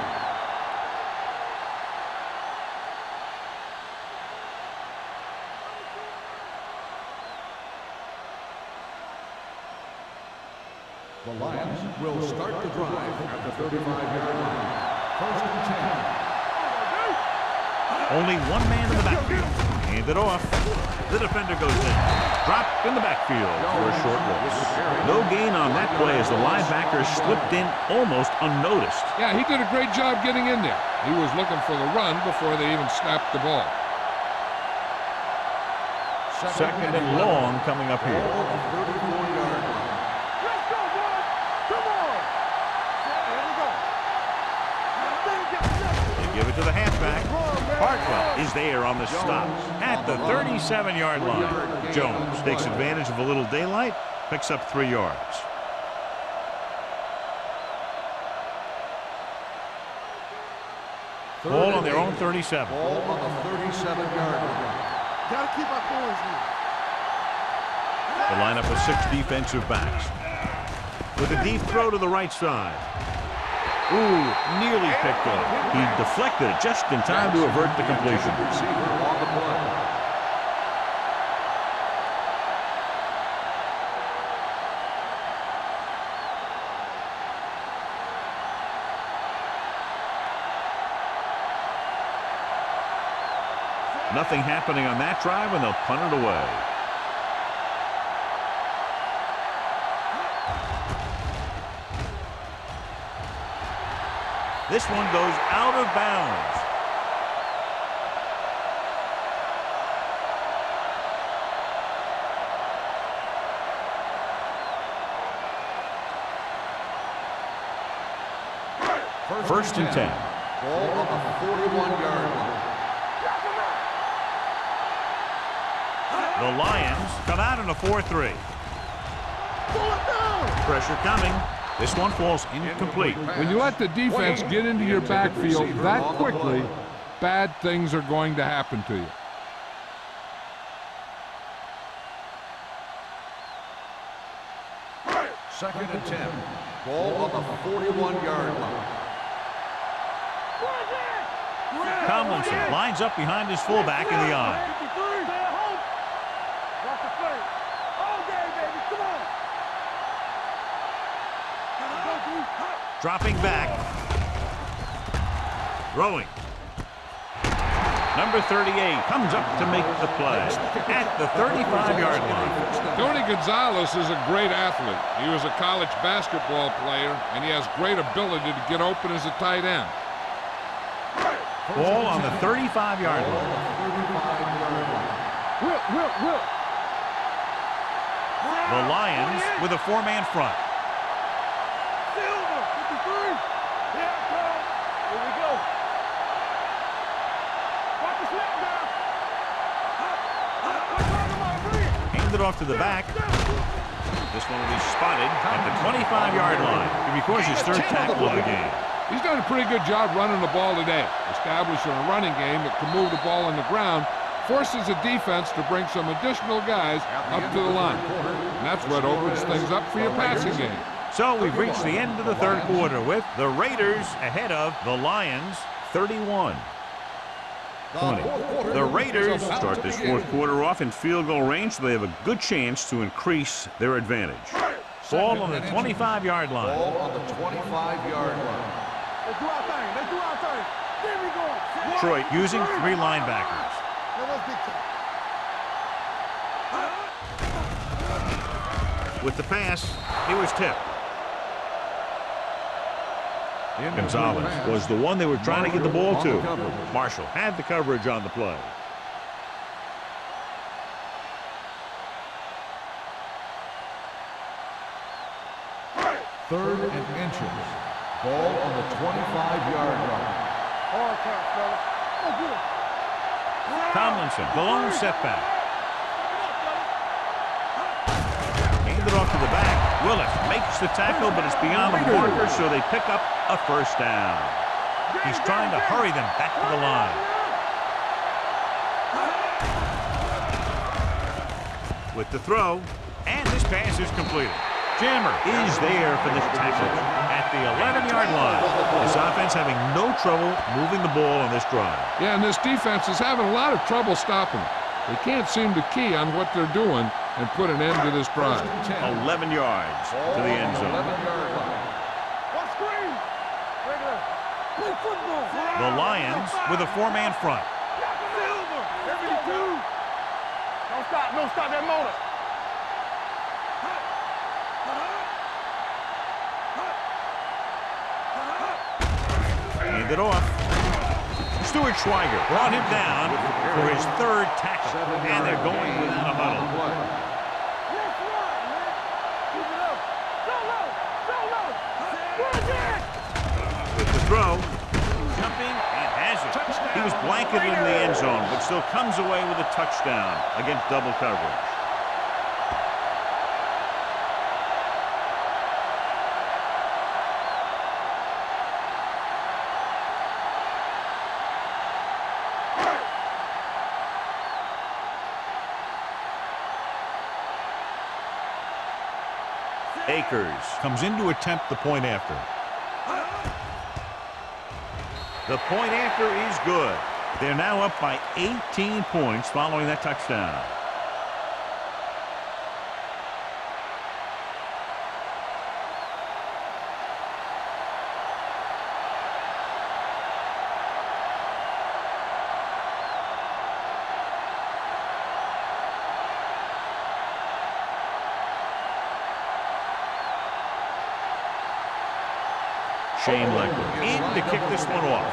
The Lions will start the drive at the 35-yard line. First and 10. Only one man in the backfield. Hand it off. The defender goes in. Dropped in the backfield for a short loss. No gain on that play as the linebacker slipped in almost unnoticed. Yeah, he did a great job getting in there. He was looking for the run before they even snapped the ball. Second and long coming up here. 34-yard line. Let's go, boys. Come on. Here we go. They give it to the halfback. Hartwell is there on the stop at the 37-yard line. Jones takes advantage of a little daylight, picks up 3 yards. Ball on their own 37. Ball on the 37-yard line. Gotta keep our boys here. The lineup of 6 defensive backs. With a deep throw to the right side. Ooh, nearly picked off. He deflected it just in time to avert the completion. Receiver on the play. Nothing happening on that drive, and they'll punt it away. This one goes out of bounds. First and 10. Ball on the 41-yard line. The Lions come out in a 4-3. Pressure coming. This one falls incomplete. When you let the defense get into your backfield that quickly, bad things are going to happen to you. Second and 10. Ball on the 41-yard line. Tomlinson lines up behind his fullback in the eye. Dropping back. Throwing. Number 38 comes up to make the play at the 35-yard line. Tony Gonzalez is a great athlete. He was a college basketball player, and he has great ability to get open as a tight end. Ball on the 35-yard line. Will. The Lions with a 4-man front. Silver, 53. Here it comes. Here we go. Watch the snap now. Hand it off to the back. This one will be spotted at the 25-yard line. He records his 3rd tackle of the game. He's done a pretty good job running the ball today, establishing a running game that can move the ball on the ground, forces the defense to bring some additional guys up to the line. And that's what opens things up for your passing game. So we've reached the end of the 3rd quarter with the Raiders ahead of the Lions 31-20. The Raiders start this 4th quarter off in field goal range, so they have a good chance to increase their advantage. Ball on the 25-yard line. Ball on the 25-yard line. Let's do our thing. Let's do our thing. There we go. Detroit using 3 linebackers. Let's big time. With the pass, he was tipped. Gonzalez was the one they were trying to get the ball to. Marshall had the coverage on the play. Third and inches. Ball on the 25-yard line. Hard count, fella. Oh, good. Tomlinson, the lone setback. Handed off to the back. Willis makes the tackle, but it's beyond the marker, so they pick up a first down. He's trying to hurry them back to the line. With the throw, and this pass is completed. Jammer is there for this tackle at the 11-yard line. This offense having no trouble moving the ball on this drive. Yeah, and this defense is having a lot of trouble stopping them. They can't seem to key on what they're doing and put an end to this drive. 11 yards to the end zone. 11-yard line. What screen? Regular. Play football. The Lions with a four-man front. Silver. 72. Don't stop that motor. Handed off. Stuart Schweiger brought him down for his third tackle, and they're going without a huddle. Yes, right, man. Keep it up. Go low. Go low. Bring it. With the throw, jumping and has it. He was blanketed in the end zone, but still comes away with a touchdown against double coverage. Akers comes in to attempt the point after. The point after is good. They're now up by 18 points following that touchdown. Shane Lecter in to kick this one off.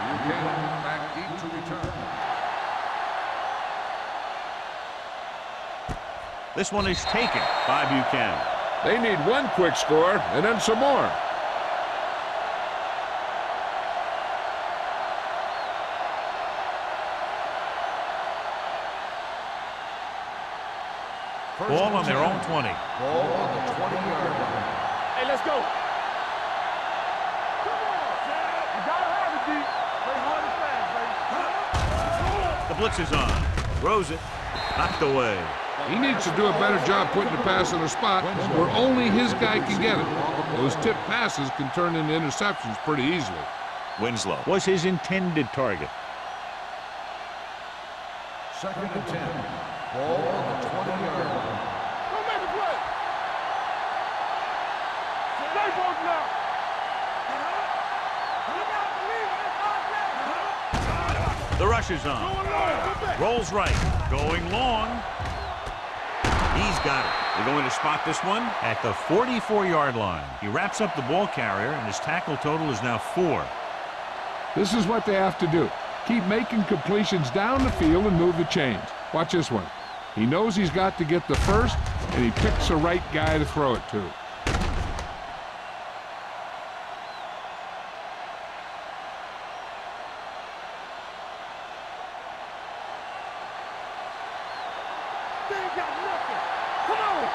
Buchanan back deep to return. This one is taken by Buchanan. They need one quick score and then some more. Ball on their own 20. Ball on the 20-yard line. Hey, let's go. Come on. You gotta have it, D. Play hard and fast, baby. The blitz is on. Throws it. Knocked away. He needs to do a better job putting the pass in a spot where only his guy can get it. Those tip passes can turn into interceptions pretty easily. Winslow was his intended target. Second and 10. Ball on the 20-yard line. Go make a play. Stay focused now. The rush is on. Going long. Go back. Rolls right. Going long. He's got it. They're going to spot this one at the 44-yard line. He wraps up the ball carrier, and his tackle total is now 4. This is what they have to do. Keep making completions down the field and move the chains. Watch this one. He knows he's got to get the first, and he picks the right guy to throw it to. They ain't got nothing. Come on.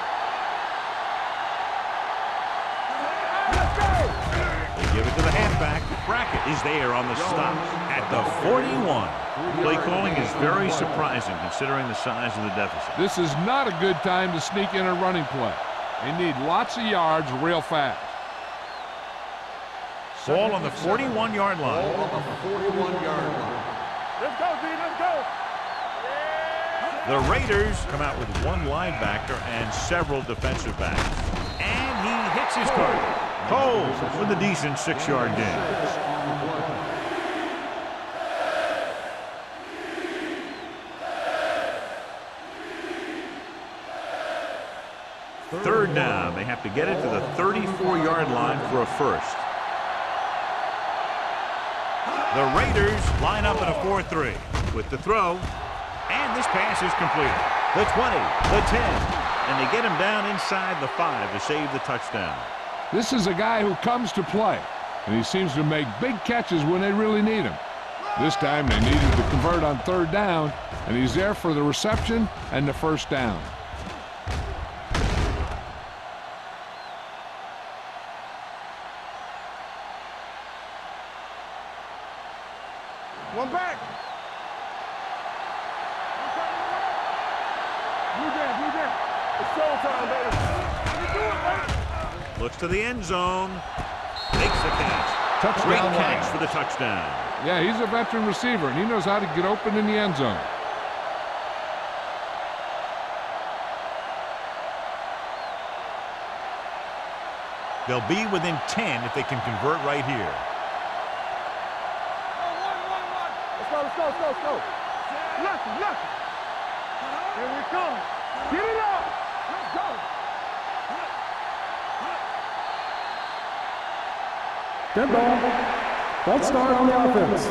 Let's go. They give it to the halfback. Brackett is there on the stop at the 41. Play calling is very surprising considering the size of the deficit. This is not a good time to sneak in a running play. They need lots of yards real fast. Ball on the 41-yard line. Ball on the 41-yard line. Let's go, D. Let's go. The Raiders come out with one linebacker and several defensive backs. And he hits his target. Cole with a decent 6-yard gain. Third down. They have to get it to the 34-yard line for a first. The Raiders line up in a 4-3 with the throw, and this pass is completed. The 20, the 10, and they get him down inside the 5 to save the touchdown. This is a guy who comes to play, and he seems to make big catches when they really need him. This time they needed to convert on 3rd down, and he's there for the reception and the 1st down. One back. Blue jam. It's showtime, baby. You do it, baby. Looks to the end zone. Makes the catch. Touchdown. Great catch for the touchdown. Yeah, he's a veteran receiver, and he knows how to get open in the end zone. They'll be within 10 if they can convert right here. Let's go. Lucky. Here we come. Get it up. Let's go. Dead ball. False start on the offense.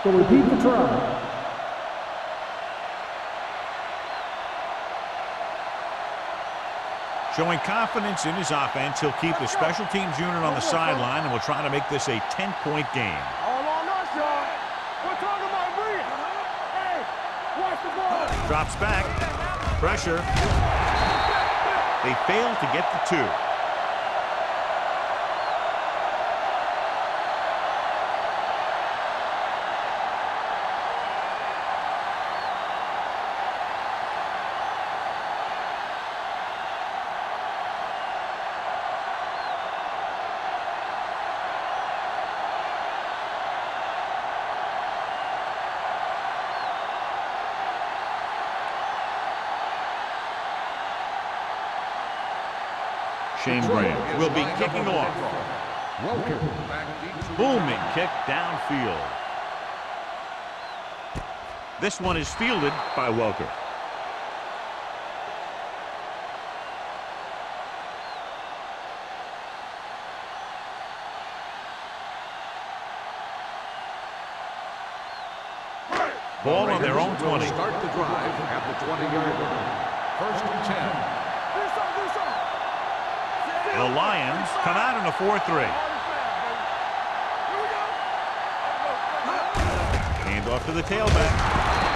We'll repeat the try. Showing confidence in his offense, he'll keep the special teams unit on the sideline and will try to make this a 10-point game. All on us, y'all. We're talking about brilliant. Hey, watch the ball. Drops back. Pressure. They fail to get the 2. Shane Graham will be kicking off. Booming kick downfield. This one is fielded by Welker. Ball on their own 20. Start the drive at the 20-yard line. 1st and 10. The Lions come out in a 4-3. Hand off to the tailback.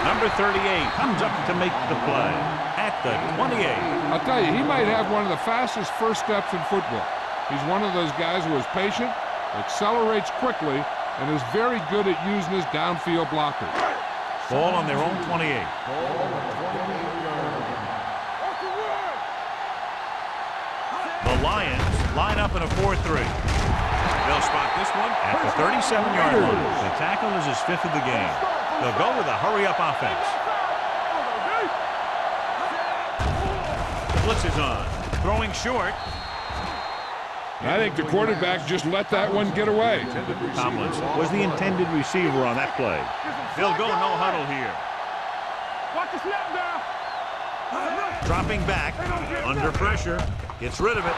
Number 38 comes up to make the play at the 28. I'll tell you, he might have one of the fastest first steps in football. He's one of those guys who is patient, accelerates quickly, and is very good at using his downfield blockers. Ball on their own 28. The Lions line up in a 4-3. They'll spot this one at the 37-yard line. The tackle is his 5th of the game. They'll go with a hurry-up offense. Blitz is on. Throwing short. I think the quarterback just let that one get away. Tomlinson was the intended receiver on that play. They'll go no huddle here. Watch the snap down. Dropping back, under pressure, gets rid of it.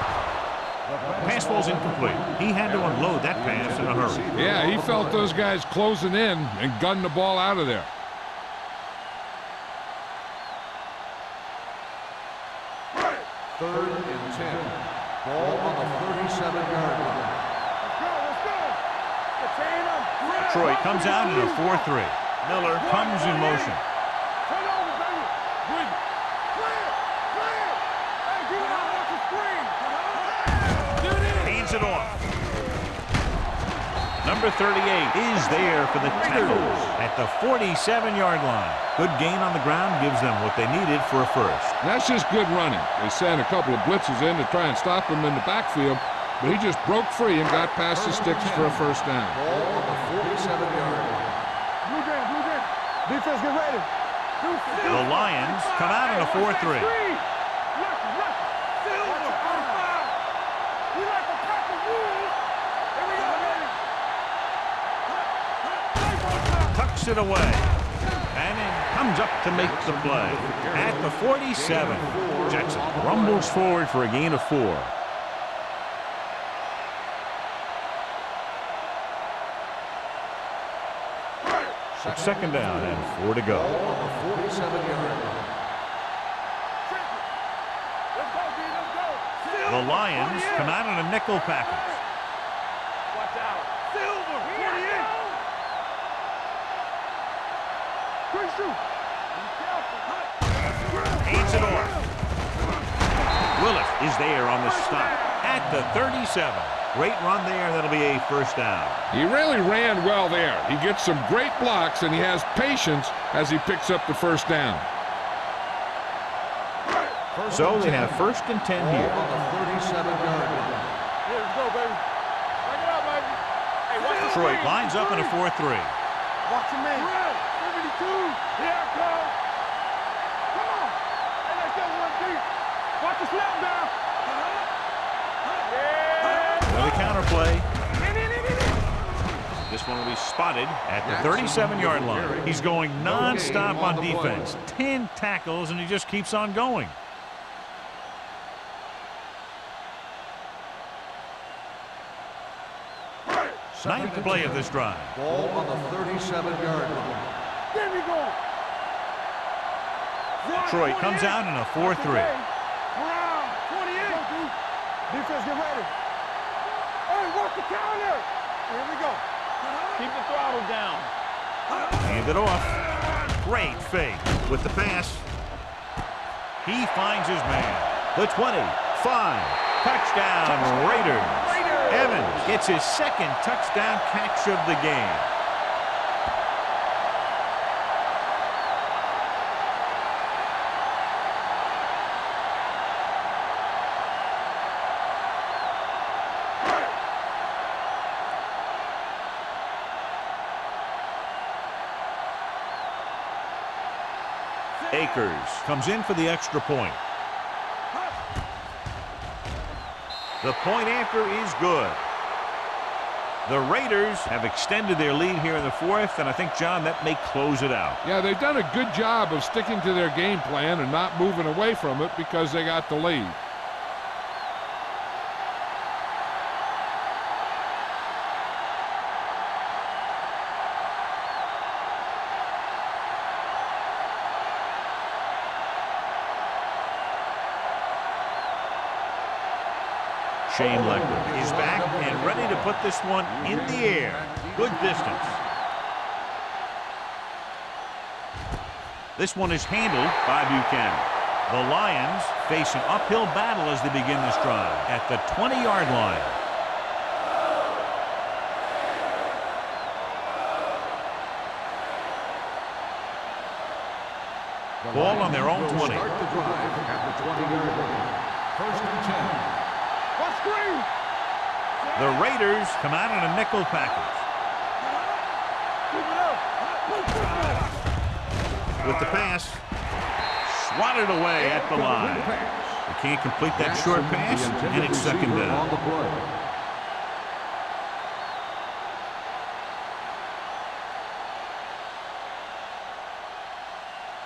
Pass ball's incomplete. He had to unload that pass in a hurry. Yeah, he felt those guys closing in and gunned the ball out of there. Third and 10. Ball on the 37-yard line. Troy comes out in a 4-3. Miller comes in motion. Hands it off. Number 38 is there for the tackle at the 47-yard line. Good gain on the ground gives them what they needed for a first. That's just good running. They sent a couple of blitzes in to try and stop him in the backfield, but he just broke free and got past the sticks for a first down. Ball on the 47-yard line. Blue jam. Defense, get ready. The Lions come out in a 4-3. Tucks it away. Manning comes up to make the play at the 47. Jackson rumbles forward for a gain of 4. It's second down and 4 to go. Ball on the 47-yard line. The Lions come out in a nickel package. Watch out. Silver, 28. Hands it off. Willis is there on the stop at the 37. Great run there. That'll be a first down. He really ran well there. He gets some great blocks, and he has patience as he picks up the first down. So they have first and 10 Ball here. on the 37-yard line. Here we go, baby. Bring it up, baby. Hey, watch the Detroit screen. lines up in a 4-3. Watch your man. 72. Here I come. Come on. Hey, let's go one deep. Watch the snap down. With a counter play. This one will be spotted at the 37-yard line. He's going non-stop on defense. 10 tackles, and he just keeps on going. Ninth play of this drive. Ball on the 37-yard line. There we go. Detroit comes out in a 4-3. Brown, 28. Defense, get ready. Hey, work the counter. Here we go. Keep the throttle down. Hand it off. Great fake with the pass. He finds his man. The 25. Touchdown, Raiders. Evans gets his second touchdown catch of the game. Akers comes in for the extra point. The point after is good. The Raiders have extended their lead here in the fourth, and I think, John, that may close it out. Yeah, they've done a good job of sticking to their game plan and not moving away from it because they got the lead. Shane Lecter is back and ready to put this one in the air. Good distance. This one is handled by Buchanan. The Lions face an uphill battle as they begin this drive at the 20-yard line. Ball on their own 20. Start the drive at the 20-yard line. First and 10. What screen? The Raiders come out in a nickel package. With the pass, swatted away at the line. They can't complete that short pass, and it's second down.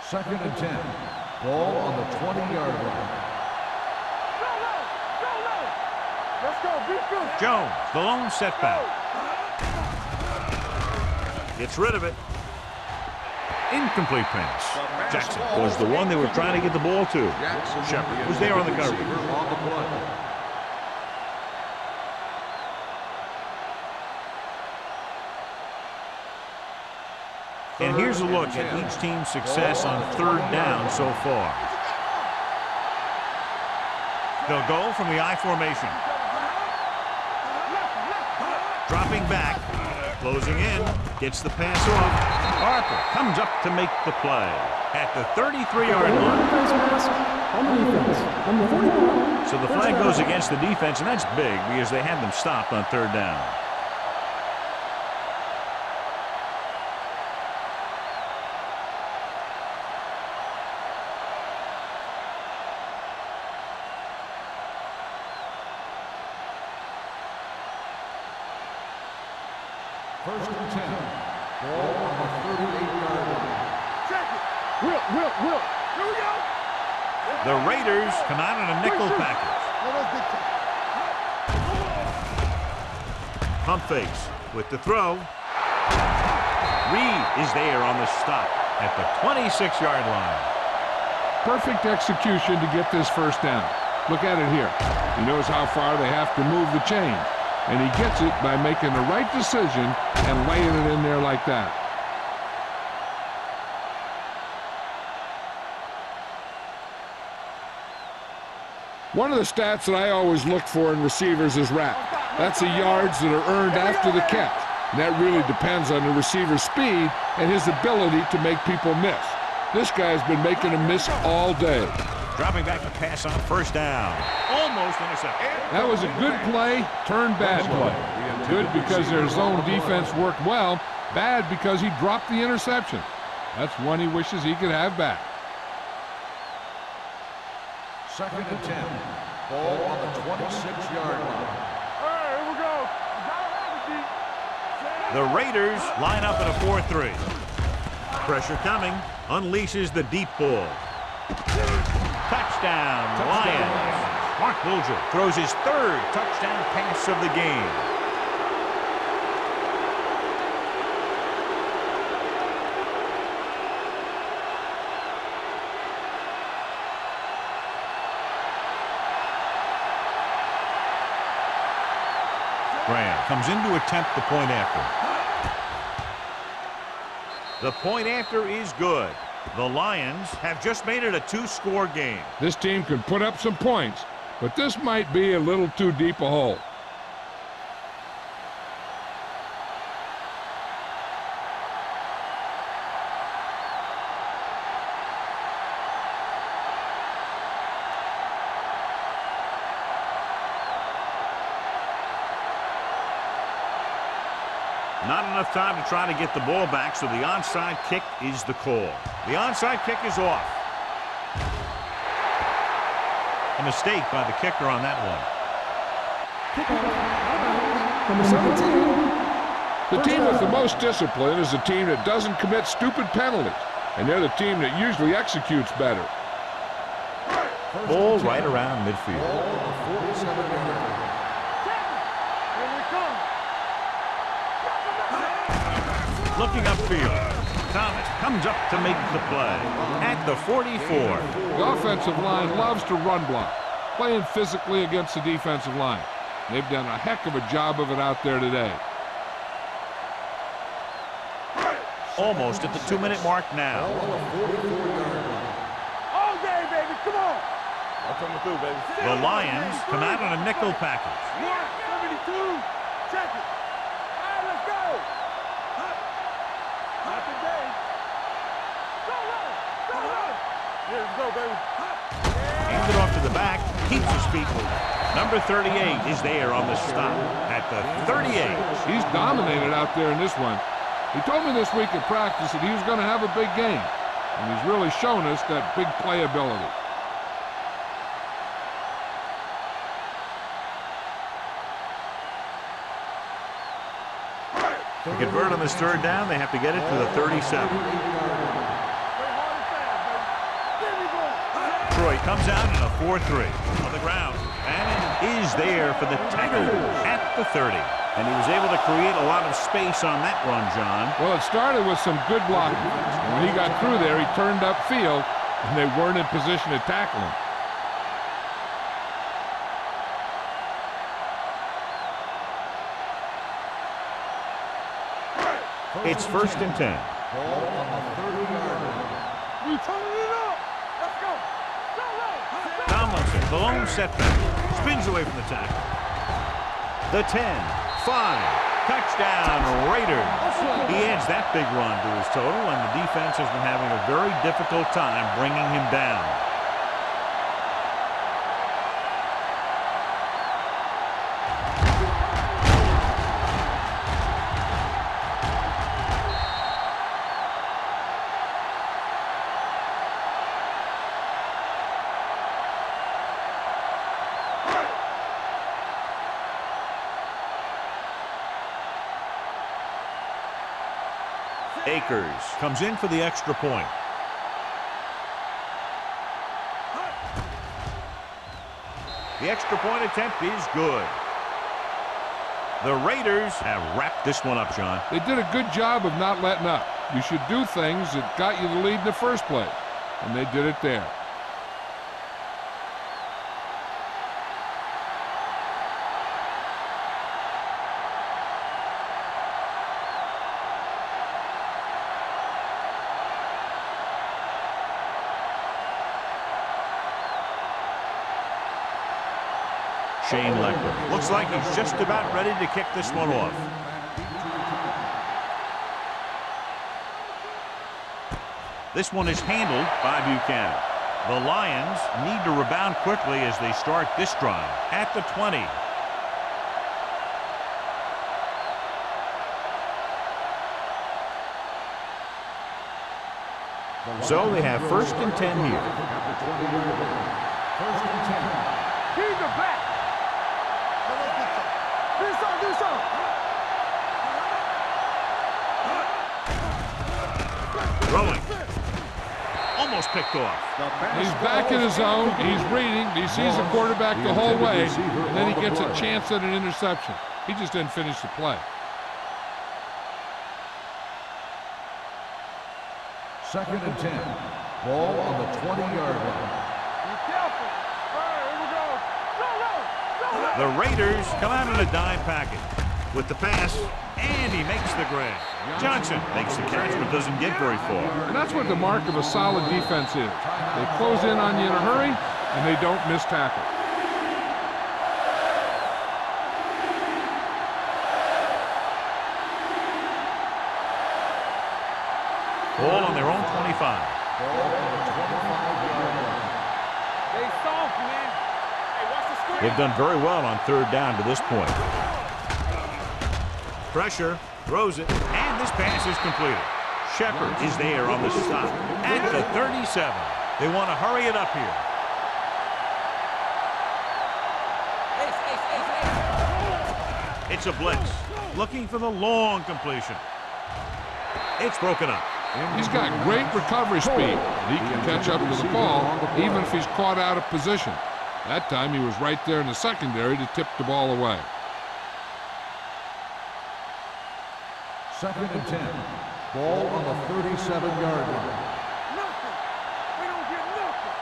Second and 10. Ball on the 20-yard line. Let's go, defense. Jones, the lone setback. Gets rid of it. Incomplete pass. Jackson was the one they were trying to get the ball to. Shepard was there on the coverage. And here's a look at each team's success on third down so far. They'll go from the I formation. Dropping back, closing in, gets the pass off. Harper comes up to make the play at the 33-yard line. So the flag goes against the defense, and that's big because they had them stopped on third down. First and 10. Ball on the 38-yard line. Check it. Will. Here we go. The Raiders come out in a nickel package. Pump fakes with the throw. Reed is there on the stop at the 26-yard line. Perfect execution to get this first down. Look at it here. He knows how far they have to move the chains, and he gets it by making the right decision and laying it in there like that. One of the stats that I always look for in receivers is RAP. That's the yards that are earned after the catch. And that really depends on the receiver's speed and his ability to make people miss. This guy's been making them miss all day. Dropping back to pass on first down. Almost intercepted. That was a good play, turned bad play. Good because their zone defense worked well. Bad because he dropped the interception. That's one he wishes he could have back. 2nd and 10. Ball on the 26-yard line. Hey, here we go. The Raiders line up in a 4-3. Pressure coming. Unleashes the deep ball. Touchdown, Lions. Mark Bulger throws his 3rd touchdown pass of the game. Graham comes in to attempt the point after. The point after is good. The Lions have just made it a 2-score game. This team can put up some points, but this might be a little too deep a hole. Not enough time to try to get the ball back, so the onside kick is the call. The onside kick is off. A mistake by the kicker on that one. Number 17. The team with the most discipline is the team that doesn't commit stupid penalties, and they're the team that usually executes better. Ball right around midfield. Ball on the 47-yard line. Looking upfield. Thomas comes up to make the play at the 44. The offensive line loves to run block, playing physically against the defensive line. They've done a heck of a job of it out there today. Almost at the 2-minute mark now. All day, baby. Come on. I'm coming through, baby. The Lions come out on a nickel package. 72. Check it. All right, let's go. Not today. Go. Here we go, baby. Handed off to the back. Keeps his feet moving. Number 38 is there on the stop at the 38. He's dominated out there in this one. He told me this week at practice that he was going to have a big game, and he's really shown us that big playability. To convert on this 3rd down, they have to get it to the 37. Troy comes out in a 4-3 on the ground and is there for the tackle at the 30. And he was able to create a lot of space on that run, John. Well, it started with some good blocking. And when he got through there, he turned upfield, and they weren't in position to tackle him. It's 1st and 10. Ball on the 30-yard line. We turning it up. Let's go. Tomlinson, the lone setback, spins away from the tackle. The 10, 5, touchdown Raiders. He adds that big run to his total, and the defense has been having a very difficult time bringing him down. Akers comes in for the extra point. The extra point attempt is good. The Raiders have wrapped this one up, John. They did a good job of not letting up. You should do things that got you the lead in the first place, and they did it there. Shane Leckler. Looks like he's just about ready to kick this one off. This one is handled by Buchanan. The Lions need to rebound quickly as they start this drive at the 20. So they have 1st and 10 here. First and 10. Keep it back. Do something. Throwing. Almost picked off. He's back in his zone. He's reading. He sees the quarterback the whole way, and then he gets a chance at an interception. He just didn't finish the play. 2nd and 10. Ball on the 20-yard line. Be careful. All right, here we go. Go. The Raiders come out in a dime package with the pass, and he makes the grab. Johnson makes the catch but doesn't get very far. And that's what the mark of a solid defense is. They close in on you in a hurry, and they don't miss tackle. Ball on their own 25. Ball on the 25-yard line. They soft, man. Hey, watch the screen. They've done very well on 3rd down to this point. Pressure, throws it, and this pass is completed. Shepard is there on the stop at the 37. They want to hurry it up here. It's a blitz, looking for the long completion. It's broken up. He's got great recovery speed. He can catch up to the ball even if he's caught out of position. That time he was right there in the secondary to tip the ball away. 2nd and 10. Ball on the 37-yard line. Nothing. We don't get nothing.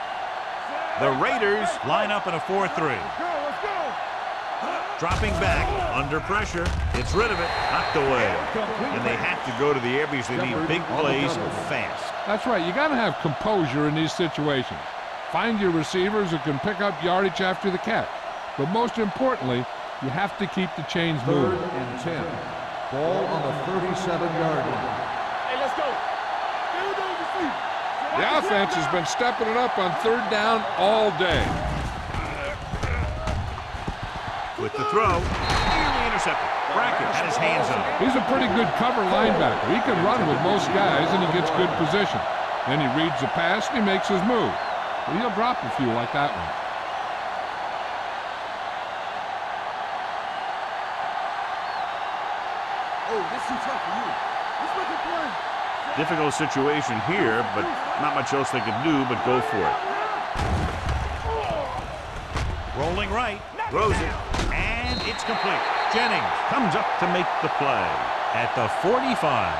The Raiders line up in a 4-3. Let's go. Dropping back, under pressure, gets rid of it, knocked away. And they have to go to the air because they need big plays fast. That's right. You got to have composure in these situations. Find your receivers who can pick up yardage after the catch. But most importantly, you have to keep the chains moving. 3rd and 10. Ball on the 37-yard line. Hey, let's go. Field those receivers. The offense has been stepping it up on 3rd down all day. With the throw, nearly intercepted. Brackett had his hands on it. He's a pretty good cover linebacker. He can run with most guys, and he gets good position. Then he reads the pass, and he makes his move. But he'll drop a few like that one. Oh, this too tough for you. Let's make a play. Difficult situation here, but not much else they can do but go for it. Rolling right, throws it, and it's complete. Jennings comes up to make the play at the 45.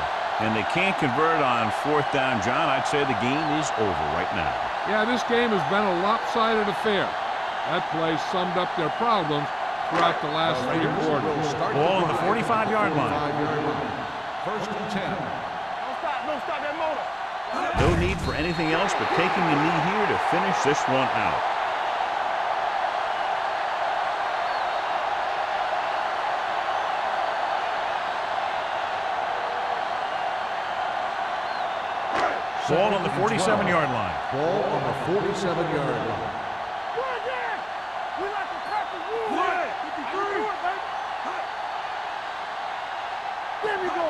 And they can't convert on 4th down, John. I'd say the game is over right now. Yeah, this game has been a lopsided affair. That play summed up their problems throughout the last 3 quarters. Ball on the 45-yard line. 1st and 10. Don't stop that motor. No need for anything else but taking a knee here to finish this one out. Ball on the 47-yard line. Ball on the 47-yard line. Go again. We like to crack the wood. 53. There we go.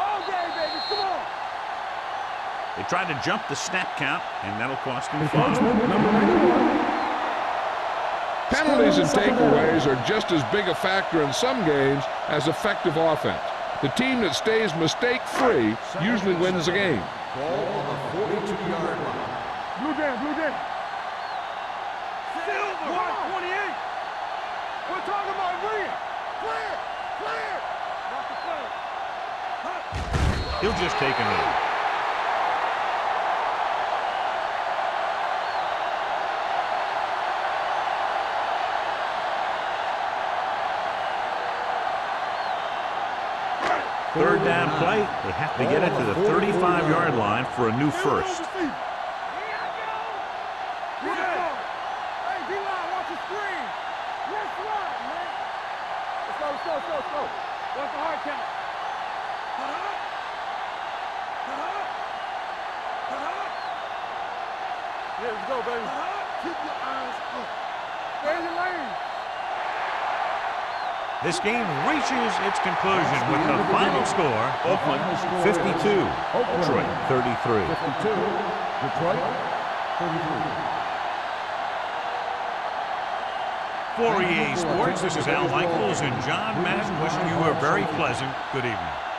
All day, baby. Come on. They tried to jump the snap count, and that'll cost them 5. Penalties and takeaways are just as big a factor in some games as effective offense. The team that stays mistake-free usually wins the game. Ball on the 42-yard line. Blue down. Silver. 128. We're talking about win. Clear! Clear! Not the clear. He'll just take a knee. Third down play. They have to get it to the 35-yard line for a new first. Hey, D-line, watch the screen. Yes, right, man. Let's go. What's the hard count? Cut up. Yeah, let's go, baby. Keep your eyes up. Stay in your lane. This game reaches its conclusion with the final score, Oakland 52, Detroit 33. 52, Detroit 33. For EA Sports, this is Al Michaels and John Madden wishing you a very pleasant good evening.